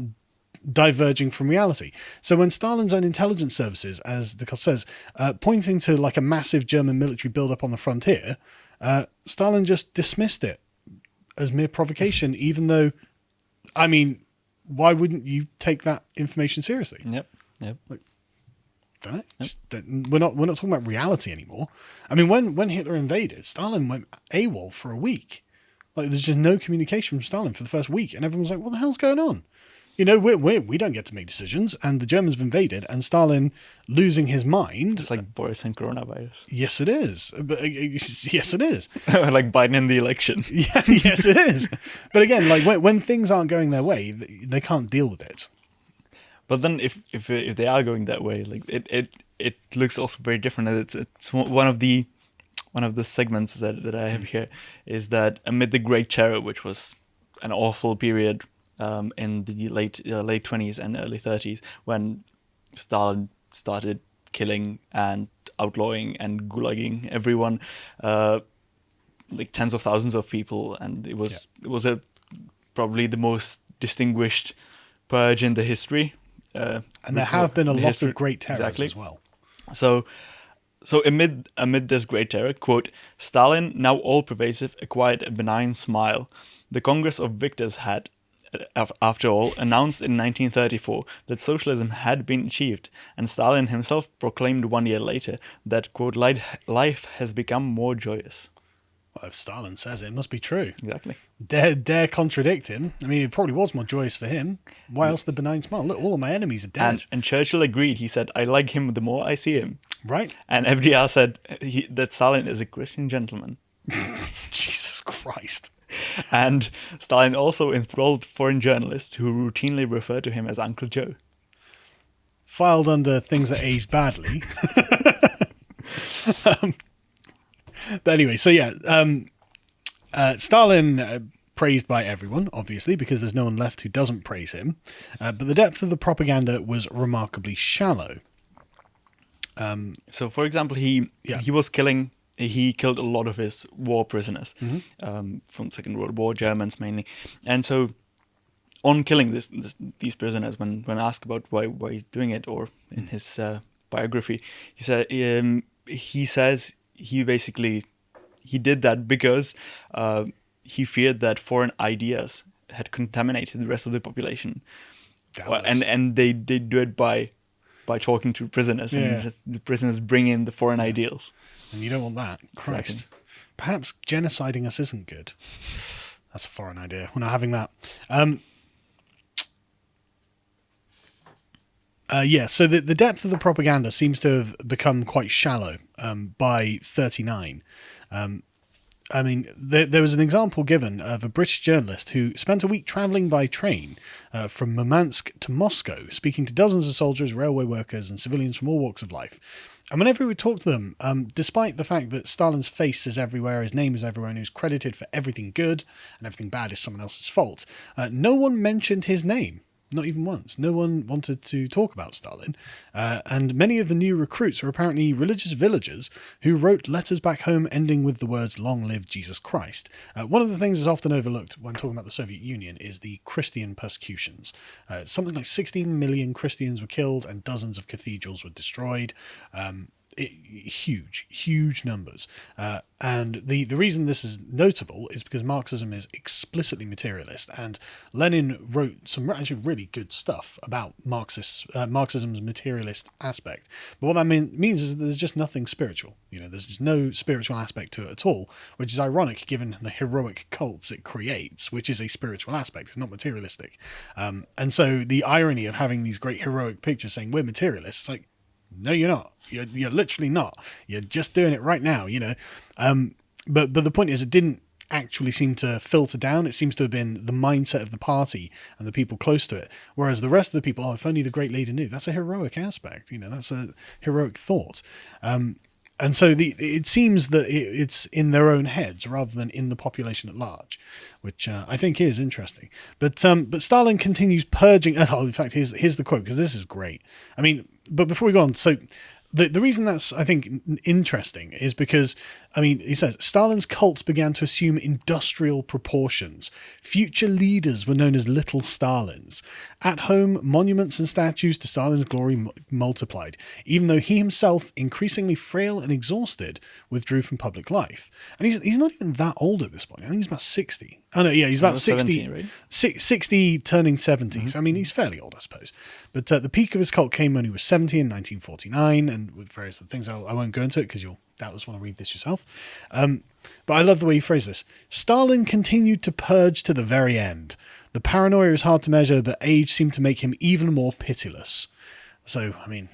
diverging from reality. So when Stalin's own intelligence services, as Dikötter says, pointing to like a massive German military build-up on the frontier, Stalin just dismissed it as mere provocation, even though, I mean, why wouldn't you take that information seriously? Yep. Don't it? Yep. We're not talking about reality anymore. I mean, when Hitler invaded, Stalin went AWOL for a week. Like, there's just no communication from Stalin for the first week, and everyone's like, "What the hell's going on?" We don't get to make decisions, and the Germans have invaded, and Stalin losing his mind. It's like Boris and coronavirus. Yes, it is. Yes, it is. Like Biden in the election. Yeah, yes, it is. But again, like when things aren't going their way, they can't deal with it. But then, if they are going that way, like it looks also very different. It's one of the segments that I have here is that amid the Great Terror, which was an awful period. In the late 20s and early 30s, when Stalin started killing and outlawing and gulagging everyone, like tens of thousands of people, and it was probably the most distinguished purge in the history. And there have been a lot of great terrors as well. So amid this Great Terror, quote, Stalin, now all-pervasive, acquired a benign smile. The Congress of Victors had, after all, announced in 1934 that socialism had been achieved, and Stalin himself proclaimed 1 year later that, quote, life has become more joyous. Well, if Stalin says it, it must be true. Exactly. Dare contradict him. I mean, it probably was more joyous for him. Why else the benign smile? Look, all of my enemies are dead. And Churchill agreed. He said, I like him the more I see him. Right. And FDR said that Stalin is a Christian gentleman. Jesus Christ. And Stalin also enthralled foreign journalists who routinely refer to him as Uncle Joe. Filed under things that aged badly. But anyway, so yeah, Stalin praised by everyone, obviously, because there's no one left who doesn't praise him. But the depth of the propaganda was remarkably shallow. So, for example, he killed a lot of his war prisoners from Second World War, Germans mainly. And so on killing these prisoners, when asked about why he's doing it, or in his biography, he says he did that because he feared that foreign ideas had contaminated the rest of the population. And they do it by talking to prisoners, and just the prisoners bring in the foreign ideals. And you don't want that. Christ. Exactly. Perhaps genociding us isn't good. That's a foreign idea. We're not having that. So the depth of the propaganda seems to have become quite shallow by 39. I mean, there was an example given of a British journalist who spent a week travelling by train from Murmansk to Moscow, speaking to dozens of soldiers, railway workers, and civilians from all walks of life. And whenever he would talk to them, despite the fact that Stalin's face is everywhere, his name is everywhere, and he was credited for everything good and everything bad is someone else's fault, no one mentioned his name. Not even once. No one wanted to talk about Stalin. And many of the new recruits were apparently religious villagers who wrote letters back home ending with the words, "Long live Jesus Christ." One of the things that's often overlooked when talking about the Soviet Union is the Christian persecutions. Something like 16 million Christians were killed and dozens of cathedrals were destroyed. huge numbers. And the reason this is notable is because Marxism is explicitly materialist, and Lenin wrote some actually really good stuff about Marxism's materialist aspect. But what that means is that there's just nothing spiritual. There's just no spiritual aspect to it at all, which is ironic given the heroic cults it creates, which is a spiritual aspect. It's not materialistic. And so the irony of having these great heroic pictures saying we're materialists, like, no, you're not. You're literally not. You're just doing it right now, But the point is, it didn't actually seem to filter down. It seems to have been the mindset of the party and the people close to it. Whereas the rest of the people, if only the great leader knew. That's a heroic aspect. That's a heroic thought. And so it seems that it's in their own heads rather than in the population at large, which I think is interesting. But Stalin continues purging. Oh, in fact, here's the quote, because this is great. I mean, but before we go on, so the reason that's, I think, interesting is because, I mean, he says, Stalin's cult began to assume industrial proportions. Future leaders were known as little Stalins. At home, monuments and statues to Stalin's glory multiplied, even though he himself, increasingly frail and exhausted, withdrew from public life. And he's not even that old at this point. I think he's about 60. Oh, no, yeah, he's about 60, 17, right? 60 turning 70. Mm-hmm. So, I mean, he's fairly old, I suppose. But the peak of his cult came when he was 70 in 1949, and with various other things. I won't go into it because you'll doubtless want to read this yourself. But I love the way you phrase this. Stalin continued to purge to the very end. The paranoia is hard to measure, but age seemed to make him even more pitiless. So, I mean,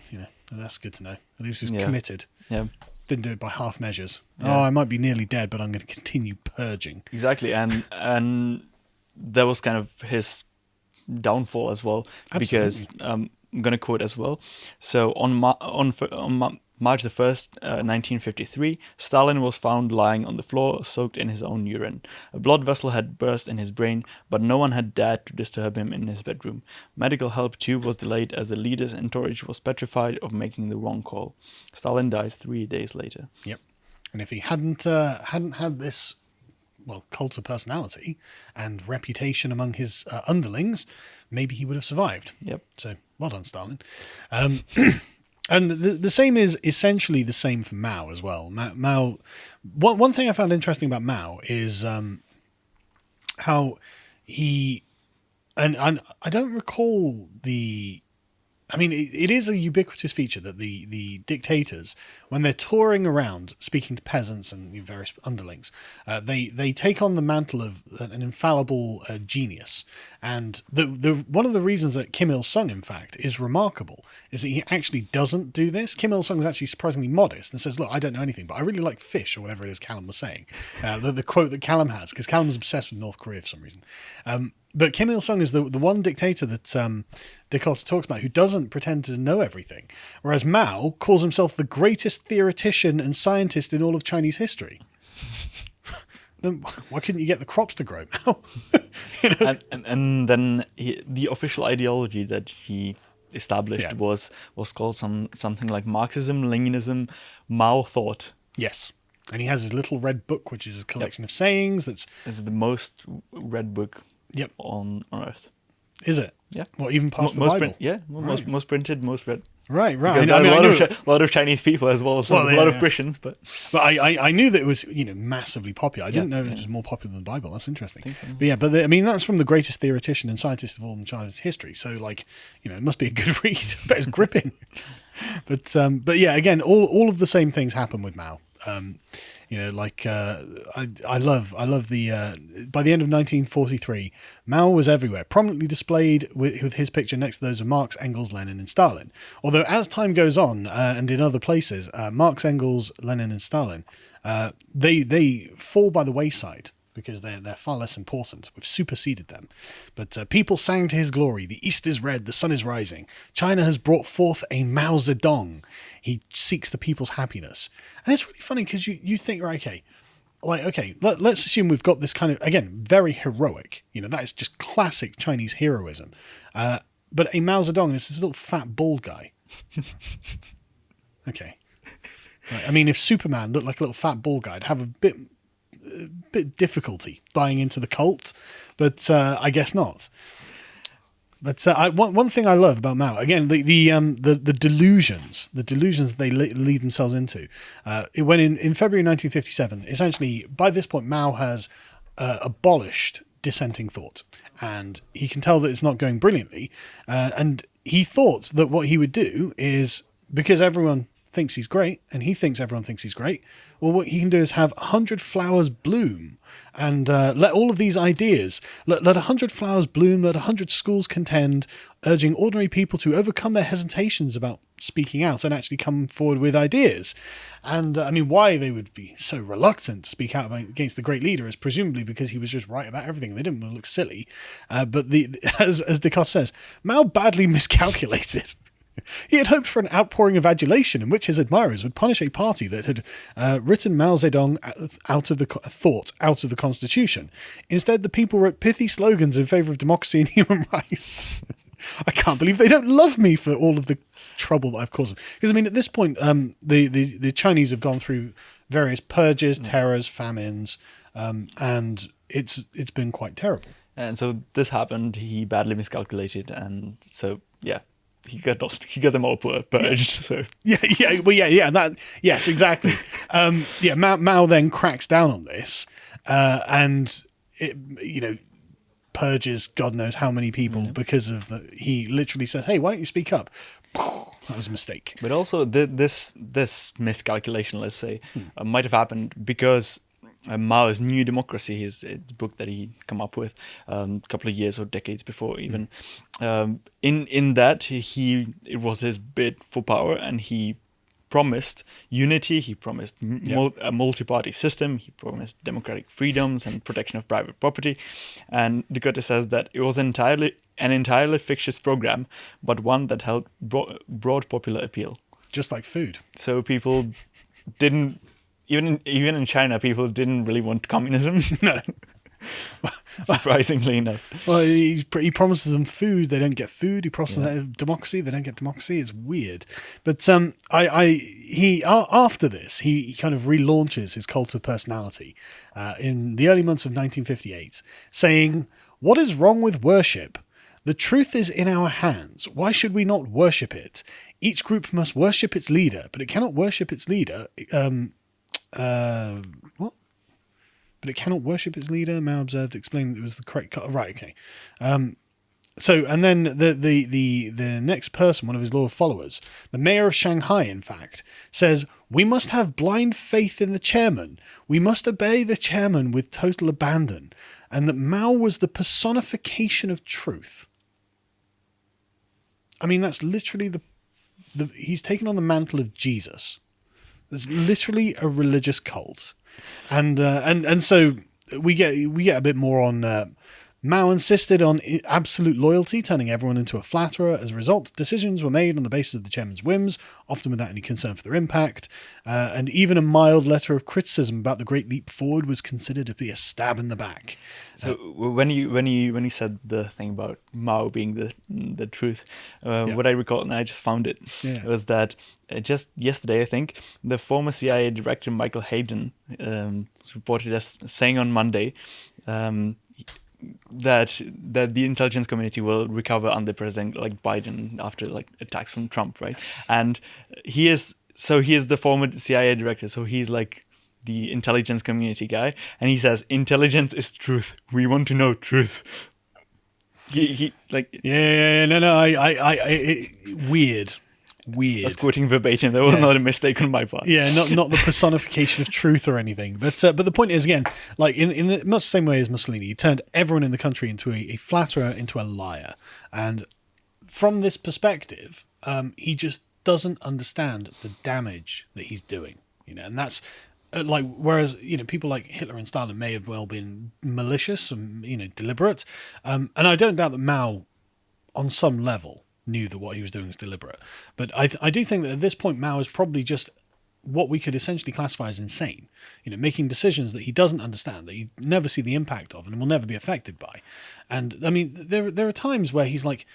that's good to know. At least he was committed. Yeah. Didn't do it by half measures. Yeah. Oh, I might be nearly dead, but I'm going to continue purging. Exactly, and that was kind of his downfall as well. Absolutely. Because I'm going to quote as well. So on March the 1st, 1953, Stalin was found lying on the floor, soaked in his own urine. A blood vessel had burst in his brain, but no one had dared to disturb him in his bedroom. Medical help too was delayed as the leader's entourage was petrified of making the wrong call. Stalin dies 3 days later. Yep. And if he hadn't had this, cult of personality and reputation among his underlings, maybe he would have survived. Yep. So, well done, Stalin. And the same is essentially the same for Mao as well. Mao, one thing I found interesting about Mao is how he, and I don't recall I mean, it is a ubiquitous feature that the dictators, when they're touring around speaking to peasants and various underlings, they take on the mantle of an infallible genius. And the one of the reasons that Kim Il-sung, in fact, is remarkable is that he actually doesn't do this. Kim Il-sung is actually surprisingly modest and says, look, I don't know anything, but I really like fish, or whatever it is Callum was saying. The quote that Callum has, because Callum was obsessed with North Korea for some reason. But Kim Il-sung is the one dictator that Dikötter talks about who doesn't pretend to know everything, whereas Mao calls himself the greatest theoretician and scientist in all of Chinese history. Then why couldn't you get the crops to grow, Mao? And then the official ideology that he established was called something like Marxism, Leninism, Mao thought. Yes. And he has his little red book, which is a collection of sayings. It's the most read book on Earth. Is it? Yeah. Well, even past the Bible? Most printed, most read. Right. Because there are a lot of Chinese people as well, so a lot of Christians. But I knew that it was massively popular. I didn't know it was more popular than the Bible. That's interesting. So. But I mean that's from the greatest theoretician and scientist of all in China's history. So it must be a good read. But it's gripping. But yeah, again, all of the same things happen with Mao. I love the by the end of 1943, Mao was everywhere, prominently displayed with his picture next to those of Marx, Engels, Lenin, and Stalin. Although as time goes on, and in other places, Marx, Engels, Lenin, and Stalin, they fall by the wayside because they're far less important. We've superseded them. But people sang to his glory. The east is red, the sun is rising. China has brought forth a Mao Zedong. He seeks the people's happiness. And it's really funny because you think, right, let's assume we've got this kind of, again, very heroic. That is just classic Chinese heroism. But a Mao Zedong is this little fat bald guy. Okay. Right. I mean, if Superman looked like a little fat bald guy, I'd have a bit difficulty buying into the cult, but I guess not. But one thing I love about Mao, again, the delusions they lead themselves into. When in February 1957, essentially by this point Mao has abolished dissenting thought, and he can tell that it's not going brilliantly. And he thought that what he would do is, because everyone thinks he's great, and he thinks everyone thinks he's great, well, what he can do is have 100 flowers bloom, and let all of these ideas, let 100 flowers bloom, let 100 schools contend, urging ordinary people to overcome their hesitations about speaking out and actually come forward with ideas. And I mean, why they would be so reluctant to speak out against the great leader is presumably because he was just right about everything. They didn't want to look silly. But as Dikötter says, Mao badly miscalculated. He had hoped for an outpouring of adulation in which his admirers would punish a party that had written Mao Zedong out of the constitution. Instead, the people wrote pithy slogans in favor of democracy and human rights. I can't believe they don't love me for all of the trouble that I've caused them. Because I mean, at this point, the Chinese have gone through various purges, terrors, famines, and it's been quite terrible. And so this happened. He badly miscalculated, and so yeah. He got them all purged. So yes, exactly. Mao then cracks down on this, and it, purges God knows how many people because of he literally says, "Hey, why don't you speak up?" That was a mistake. But also this miscalculation, let's say, might have happened because Mao's New Democracy, his book that he come up with a couple of years or decades before even, in that it was his bid for power, and he promised unity, he promised a multi-party system, he promised democratic freedoms and protection of private property. And Dikötter says that it was an entirely fictitious program, but one that held broad popular appeal. Just like food. So people didn't, even in China, people didn't really want communism. No. Surprisingly enough. Well, he promises them food, they don't get food. He promises them democracy, they don't get democracy. It's weird. But after this, he kind of relaunches his cult of personality in the early months of 1958, saying, "What is wrong with worship? The truth is in our hands. Why should we not worship it? Each group must worship its leader, but it cannot worship its leader." What? But it cannot worship its leader, Mao observed, explaining that it was the correct cut. Right, okay. So, and then the next person, one of his loyal followers, the mayor of Shanghai, in fact, says, "We must have blind faith in the chairman. We must obey the chairman with total abandon," and that Mao was the personification of truth. I mean, that's literally he's taken on the mantle of Jesus. It's literally a religious cult. And so we get a bit more on Mao insisted on absolute loyalty, turning everyone into a flatterer. As a result, decisions were made on the basis of the chairman's whims, often without any concern for their impact. And even a mild letter of criticism about the Great Leap Forward was considered to be a stab in the back. So when you said the thing about Mao being the truth, what I recall, and I just found it, was that just yesterday, I think, the former CIA director Michael Hayden was reported as saying on Monday that the intelligence community will recover under President like Biden after like attacks from Trump, right? And he is the former CIA director, so he's like the intelligence community guy, and he says intelligence is truth. We want to know truth. He like weird. I was quoting verbatim. There was not a mistake on my part. Yeah, not the personification of truth or anything. But the point is, again, like in the much the same way as Mussolini, he turned everyone in the country into a flatterer, into a liar. And from this perspective, he just doesn't understand the damage that he's doing. And that's whereas people like Hitler and Stalin may have well been malicious and deliberate, and I don't doubt that Mao, on some level, knew that what he was doing was deliberate. But I do think that at this point, Mao is probably just what we could essentially classify as insane, making decisions that he doesn't understand, that he never see the impact of and will never be affected by. And I mean, there are times where he's like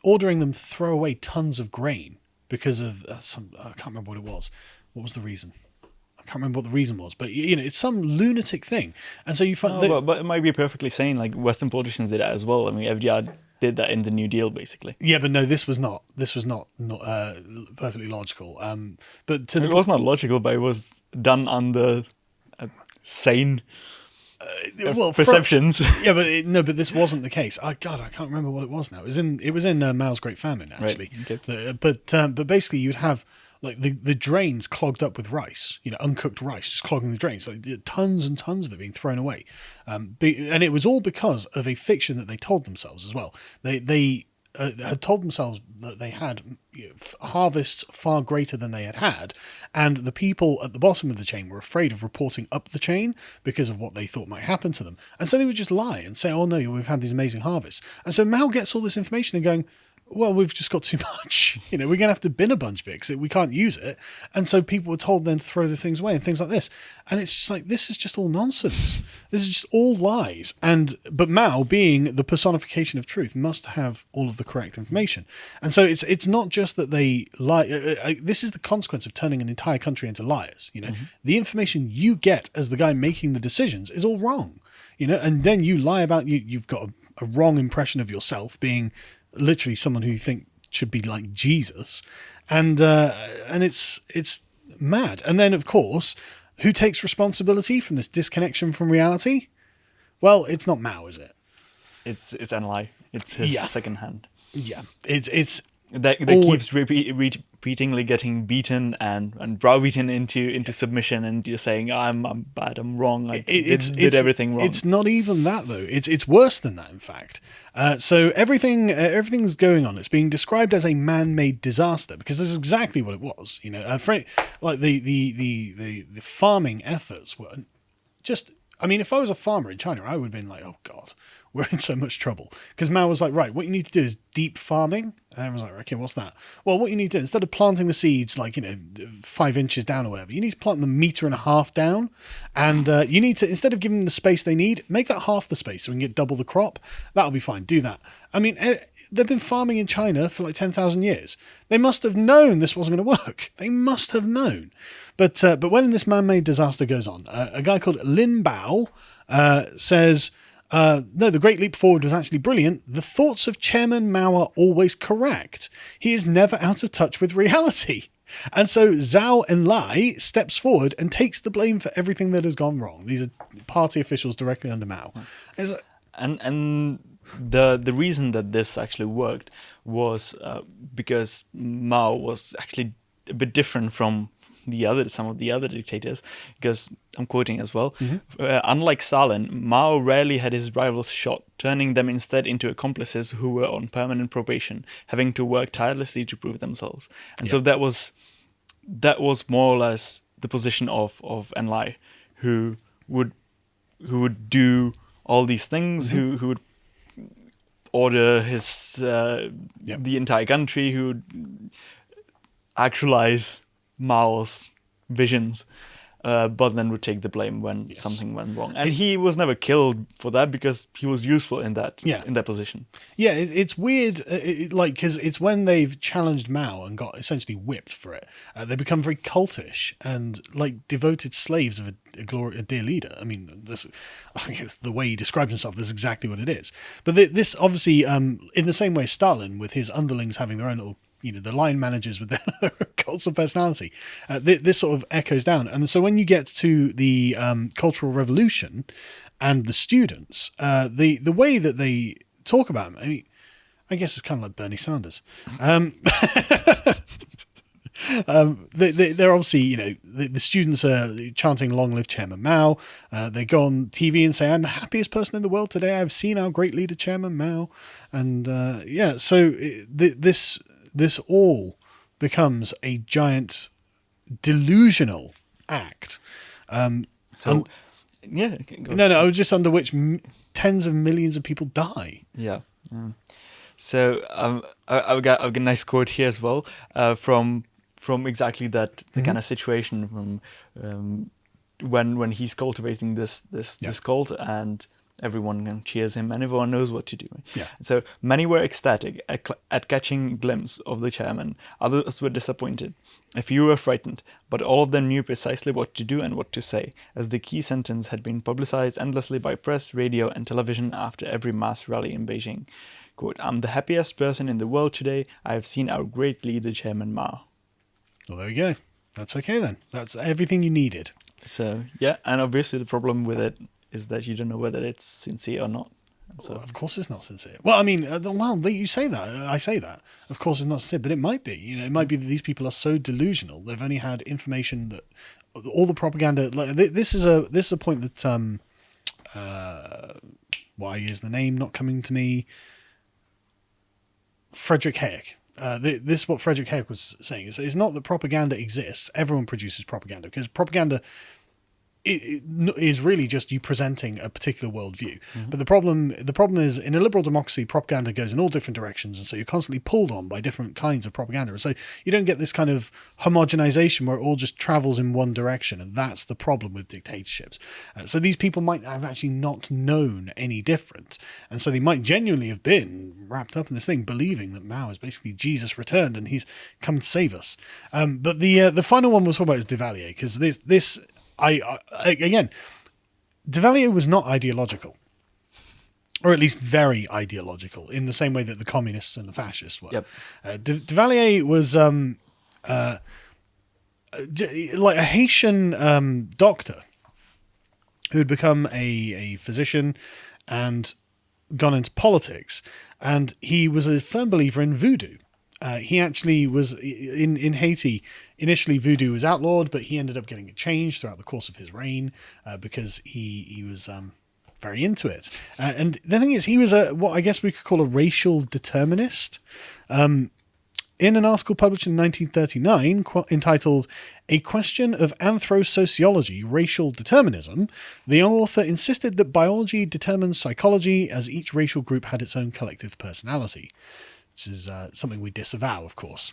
ordering them to throw away tons of grain because of I can't remember what it was. What was the reason? I can't remember what the reason was, but it's some lunatic thing. And so you find but it might be perfectly sane. Like Western politicians did that as well. I mean, FDR did that in the New Deal, basically. Yeah, but no, this was not perfectly logical. But to the It was not logical, but it was done under sane perceptions. Yeah, but but this wasn't the case. I can't remember what it was now. It was in Mao's Great Famine, actually. Right, okay. But basically, you'd have like the drains clogged up with rice, uncooked rice, just clogging the drains, like tons and tons of it being thrown away. And it was all because of a fiction that they told themselves as well. They had told themselves that they had harvests far greater than they had, and the people at the bottom of the chain were afraid of reporting up the chain because of what they thought might happen to them. And so they would just lie and say, oh no, we've had these amazing harvests. And so Mao gets all this information and going, well, we've just got too much. We're going to have to bin a bunch of it because we can't use it. And so people were told then to throw the things away and things like this. And it's just like, this is just all nonsense. This is just all lies. But Mao, being the personification of truth, must have all of the correct information. And so it's not just that they lie. This is the consequence of turning an entire country into liars. The information you get as the guy making the decisions is all wrong. And then you lie about you've got a wrong impression of yourself being literally someone who you think should be like Jesus, and it's mad. And then of course, who takes responsibility from this disconnection from reality? Well, it's not Mao, is it? It's Enlai. It's his second hand. Yeah, it's that keeps repeatedly getting beaten and browbeaten into submission, and you're saying I'm bad, I'm wrong, I did everything wrong. It's not even that though. It's worse than that, in fact. So everything's going on. It's being described as a man-made disaster because this is exactly what it was. Like the farming efforts were just. I mean, if I was a farmer in China, I would have been like, oh God, we're in so much trouble. Because Mao was like, right, what you need to do is deep farming. And everyone's like, okay, what's that? Well, what you need to do, instead of planting the seeds like, 5 inches down or whatever, you need to plant them 1.5 meters down. And you need to, instead of giving them the space they need, make that half the space so we can get double the crop. That'll be fine. Do that. I mean, they've been farming in China for like 10,000 years. They must have known this wasn't going to work. They must have known. But when this man-made disaster goes on, a guy called Lin Bao says, no, the Great Leap Forward was actually brilliant. The thoughts of Chairman Mao are always correct. He is never out of touch with reality. And so Zhao Enlai steps forward and takes the blame for everything that has gone wrong. These are party officials directly under Mao. And the reason that this actually worked was because Mao was actually a bit different from some of the other dictators, because I'm quoting as well, unlike Stalin, Mao rarely had his rivals shot, turning them instead into accomplices who were on permanent probation, having to work tirelessly to prove themselves. And so that was more or less the position of Enlai, who would do all these things, who would order his the entire country, who would actualize Mao's visions, but then would take the blame when something went wrong. And he was never killed for that because he was useful in that position. Yeah, it's weird, because it's when they've challenged Mao and got essentially whipped for it, they become very cultish and like devoted slaves of a dear leader. I mean, the way he describes himself, this is exactly what it is. But this obviously, in the same way Stalin, with his underlings having their own little, the line managers with their cults of personality, this sort of echoes down. And so when you get to the Cultural Revolution and the students, the way that they talk about him, I mean, I guess it's kind of like Bernie Sanders. They're obviously, the students are chanting "Long live Chairman Mao." They go on TV and say, "I'm the happiest person in the world today. I've seen our great leader, Chairman Mao." And so this all becomes a giant delusional act. I was just under which tens of millions of people die. Yeah. So I've got a nice quote here as well, from exactly that the kind of situation from when he's cultivating this cult, and everyone cheers him and everyone knows what to do. Yeah. So many were ecstatic at catching a glimpse of the chairman. Others were disappointed. A few were frightened, but all of them knew precisely what to do and what to say, as the key sentence had been publicized endlessly by press, radio, and television after every mass rally in Beijing. quote, "I'm the happiest person in the world today. I have seen our great leader, Chairman Mao." Well, there we go. That's okay then. That's everything you needed. So yeah, and obviously the problem with it is that you don't know whether it's sincere or not. And so Well, of course, it's not sincere. Well, I mean, you say that. I say that. Of course, it's not sincere, but it might be. It might be that these people are so delusional. They've only had information that all the propaganda. Like, this is a point that why is the name not coming to me? Friedrich Hayek. This is what Friedrich Hayek was saying. It's not that propaganda exists. Everyone produces propaganda because propaganda it is really just you presenting a particular worldview. Mm-hmm. But the problem is in a liberal democracy, propaganda goes in all different directions, and so you're constantly pulled on by different kinds of propaganda. And so you don't get this kind of homogenization where it all just travels in one direction, and that's the problem with dictatorships. So these people might have actually not known any different, and so they might genuinely have been wrapped up in this thing, believing that Mao is basically Jesus returned and he's come to save us. But the final one we'll talk about is Duvalier, because this. Again, Duvalier was not ideological, or at least very ideological, in the same way that the communists and the fascists were. Yep. Duvalier was like a Haitian doctor who had become a physician and gone into politics, and he was a firm believer in voodoo. He actually was in Haiti. Initially, voodoo was outlawed, but he ended up getting it changed throughout the course of his reign because he was very into it. And the thing is, he was what I guess we could call a racial determinist. In an article published in 1939 entitled "A Question of Anthro-Sociology, Racial Determinism," the author insisted that biology determines psychology as each racial group had its own collective personality, which is something we disavow, of course.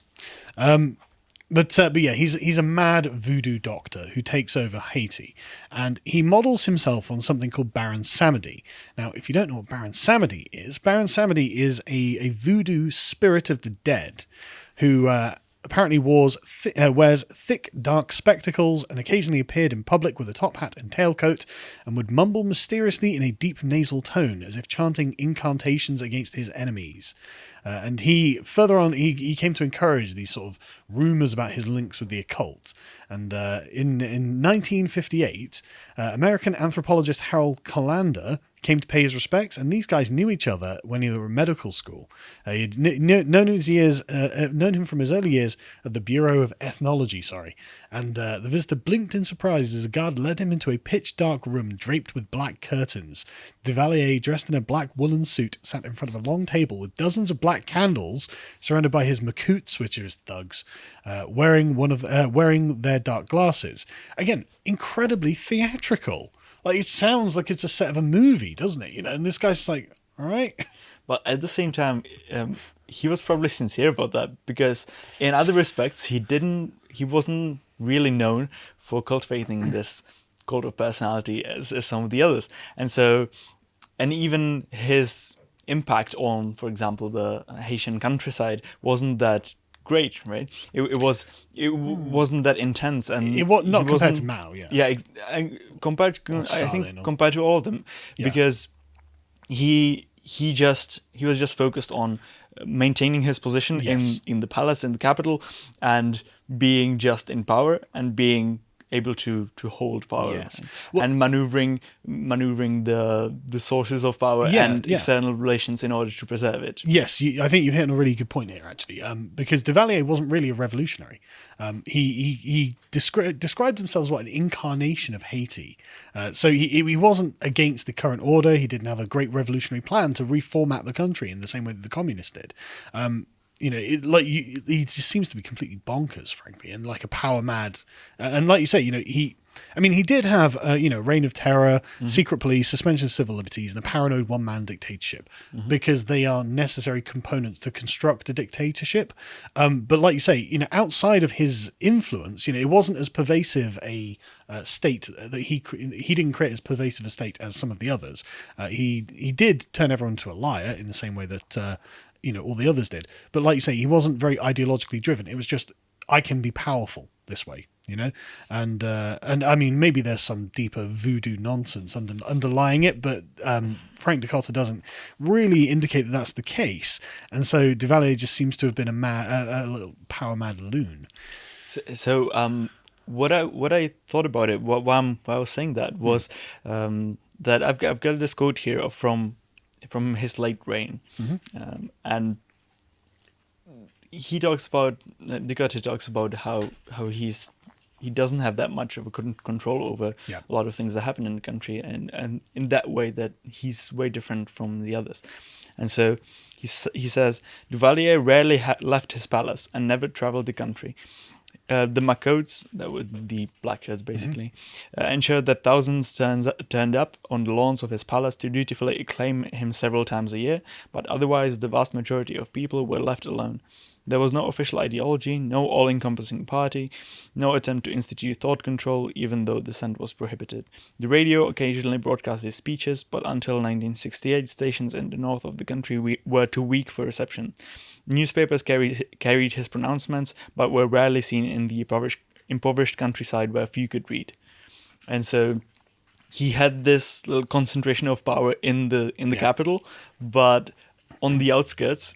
But yeah, he's a mad voodoo doctor who takes over Haiti, and he models himself on something called Baron Samedi. Now, if you don't know what Baron Samedi is a voodoo spirit of the dead who apparently wears thick, dark spectacles and occasionally appeared in public with a top hat and tailcoat, and would mumble mysteriously in a deep nasal tone as if chanting incantations against his enemies. And he came to encourage these sort of rumors about his links with the occult. And in 1958, American anthropologist Harold Colander came to pay his respects, and these guys knew each other when they were in medical school. He'd known him from his early years at the Bureau of Ethnology, and the visitor blinked in surprise as a guard led him into a pitch-dark room draped with black curtains. Duvalier, dressed in a black woolen suit, sat in front of a long table with dozens of black candles, surrounded by his Makoots, which are his thugs, wearing their dark glasses. Again, incredibly theatrical. Like, it sounds like it's a set of a movie, doesn't it? And this guy's like, all right. But at the same time, he was probably sincere about that, because in other respects, he wasn't really known for cultivating this cult of personality as some of the others. And even his impact on, for example, the Haitian countryside wasn't that great, right? It wasn't that intense, and it was not compared to Mao. Compared to all of them, because he was just focused on maintaining his position in the palace, in the capital, and being just in power and being able to hold power, and maneuvering the sources of power and external relations in order to preserve it. Yes, I think you've hit on a really good point here, actually, because Duvalier wasn't really a revolutionary. He described himself as an incarnation of Haiti. So he wasn't against the current order. He didn't have a great revolutionary plan to reformat the country in the same way that the communists did. He just seems to be completely bonkers, frankly, and like a power mad. And like you say, he did have, reign of terror, secret police, suspension of civil liberties, and a paranoid one-man dictatorship, because they are necessary components to construct a dictatorship. But like you say, outside of his influence, it wasn't as pervasive a state that he didn't create as pervasive a state as some of the others. He did turn everyone into a liar in the same way that all the others did. But like you say, he wasn't very ideologically driven. It was just, I can be powerful. this way, and I mean maybe there's some deeper voodoo nonsense underlying it, but Frank Dikötter doesn't really indicate that that's the case, and so Duvalier just seems to have been a little power mad loon. So what I thought about it, why I was saying that was that I've got this quote here from his late reign, and Dikötter talks about how he doesn't have that much of a control over a lot of things that happen in the country, and in that way that he's way different from the others. And so he says, Duvalier rarely left his palace and never traveled the country. The Macotes, that were the black shirts basically, ensured that thousands turned up on the lawns of his palace to dutifully acclaim him several times a year, but otherwise the vast majority of people were left alone. There was no official ideology, no all-encompassing party, no attempt to institute thought control, even though dissent was prohibited. The radio occasionally broadcast his speeches, but until 1968, stations in the north of the country were too weak for reception. Newspapers carried his pronouncements, but were rarely seen in the impoverished countryside where few could read. And so he had this little concentration of power in the capital, but on the outskirts,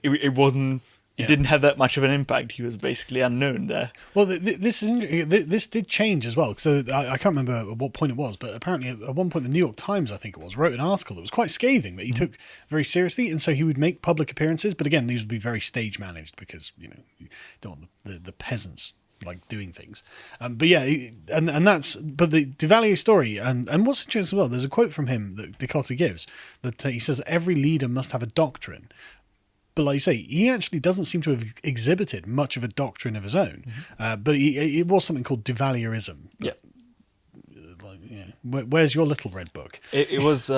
it wasn't. He didn't have that much of an impact. He was basically unknown there. Well, this did change as well. So I can't remember at what point it was, but apparently at one point the New York Times, I think it was, wrote an article that was quite scathing that he took very seriously, and so he would make public appearances. But again, these would be very stage managed because you don't want the peasants like doing things. But yeah, and that's the Duvalier story, and what's interesting as well. There's a quote from him that Dikötter gives that he says every leader must have a doctrine. But like you say, he actually doesn't seem to have exhibited much of a doctrine of his own. But it was something called Duvalierism. Where's your little red book? It was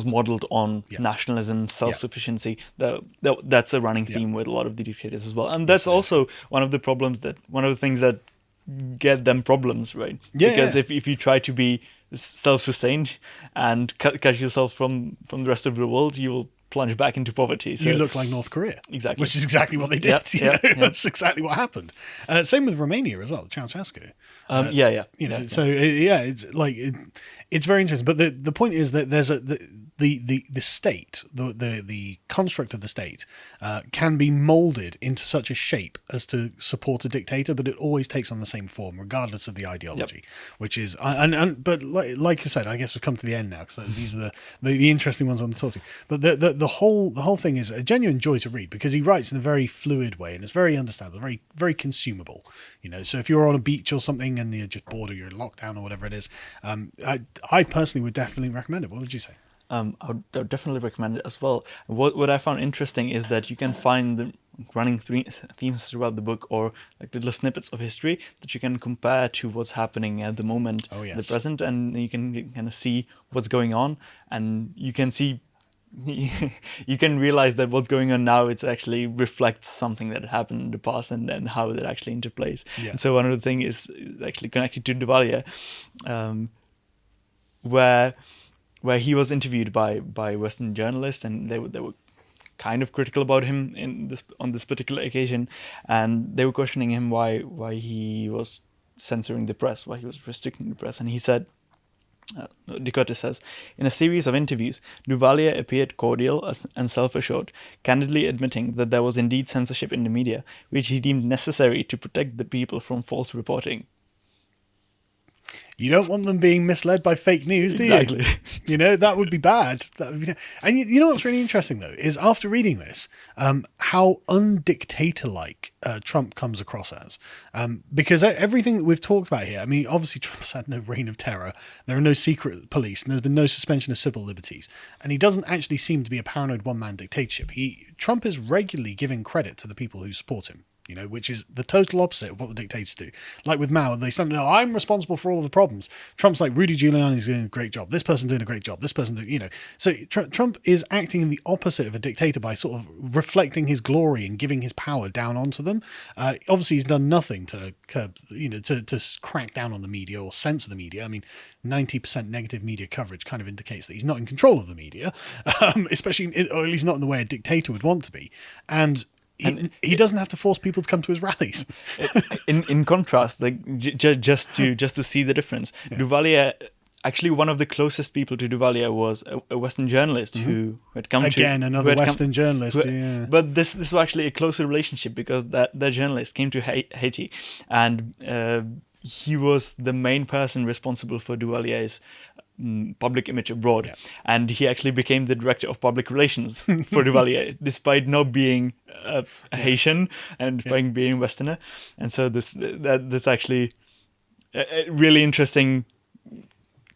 modeled on nationalism, self-sufficiency. That's a running theme with a lot of the dictators as well. And that's also one of the things that get them problems, right? Because if you try to be self-sustained and cut yourself from the rest of the world, you will plunge back into poverty. So you look like North Korea. Exactly. Which is exactly what they did. That's exactly what happened. Same with Romania as well, Ceausescu. So it's like it's very interesting. But the point is that there's the state, the construct of the state can be molded into such a shape as to support a dictator, but it always takes on the same form regardless of the ideology, which is but like you said, I guess we've come to the end now because these are the interesting ones on the talking. But the whole thing is a genuine joy to read because he writes in a very fluid way and it's very understandable, very very consumable. So if you're on a beach or something and you're just bored or you're in lockdown or whatever it is, I personally would definitely recommend it. What would you say? I would definitely recommend it as well. What I found interesting is that you can find the running themes throughout the book, or like little snippets of history that you can compare to what's happening at the moment, the present, and you can kind of see what's going on, and you can see. You can realize that what's going on now, it actually reflects something that happened in the past and then how that actually interplays. And so one of the things is actually connected to Duvalier, where he was interviewed by Western journalists, and they were kind of critical about him on this particular occasion, and they were questioning him why he was censoring the press, why he was restricting the press, and he said. Dikötter says, in a series of interviews, Duvalier appeared cordial and self-assured, candidly admitting that there was indeed censorship in the media, which he deemed necessary to protect the people from false reporting. You don't want them being misled by fake news, do exactly. you? That would be bad. And you know what's really interesting, though, is after reading this, how undictator-like Trump comes across as. Because everything that we've talked about here, I mean, obviously Trump's had no reign of terror. There are no secret police, and there's been no suspension of civil liberties. And he doesn't actually seem to be a paranoid one-man dictatorship. Trump is regularly giving credit to the people who support him. Which is the total opposite of what the dictators do. Like with Mao, they say, no, I'm responsible for all of the problems. Trump's like, Rudy Giuliani's doing a great job. This person's doing a great job. This person doing, So Trump is acting in the opposite of a dictator by sort of reflecting his glory and giving his power down onto them. Obviously, he's done nothing to curb, to crack down on the media or censor the media. I mean, 90% negative media coverage kind of indicates that he's not in control of the media, especially, or at least not in the way a dictator would want to be. And he doesn't have to force people to come to his rallies. In contrast, like just to see the difference, Duvalier, actually one of the closest people to Duvalier was a Western journalist who had come another Western journalist. But this was actually a closer relationship because that journalist came to Haiti, and he was the main person responsible for Duvalier's public image abroad, and he actually became the director of public relations for Duvalier, despite not being a Haitian and despite being Westerner. And so that's actually really interesting,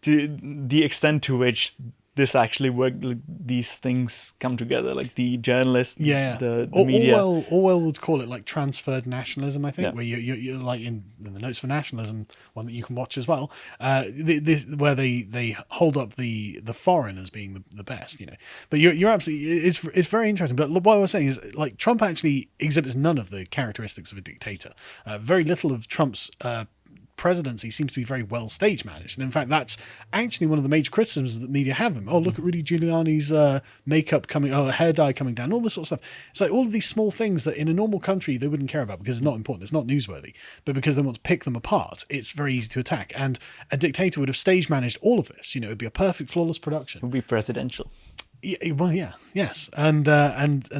to the extent to which this actually worked. Like, these things come together, like the journalist, the media. Orwell would call it like transferred nationalism, I think, where you're like in the Notes for Nationalism, one that you can watch as well, where they hold up the foreign as being the best, But you're absolutely, it's very interesting. But what I was saying is, like, Trump actually exhibits none of the characteristics of a dictator. Very little of Trump's presidency seems to be very well stage managed, and in fact that's actually one of the major criticisms that media have him. Oh, look at Rudy Giuliani's makeup coming, hair dye coming down, all this sort of stuff. It's like all of these small things that in a normal country they wouldn't care about because it's not important, it's not newsworthy, but because they want to pick them apart, it's very easy to attack. And a dictator would have stage managed all of this. It would be a perfect, flawless production. It would be presidential. Well, yes, and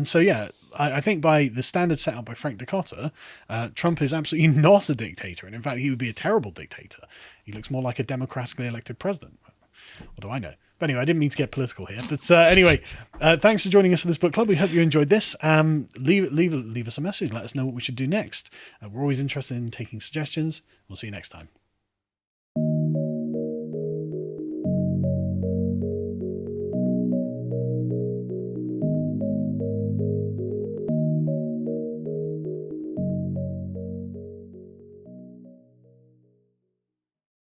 so I think by the standard set out by Frank Dikötter, Trump is absolutely not a dictator, and in fact he would be a terrible dictator. He looks more like a democratically elected president. What do I know? But anyway, I didn't mean to get political here. But anyway, thanks for joining us for this book club. We hope you enjoyed this. Leave us a message. Let us know what we should do next. We're always interested in taking suggestions. We'll see you next time.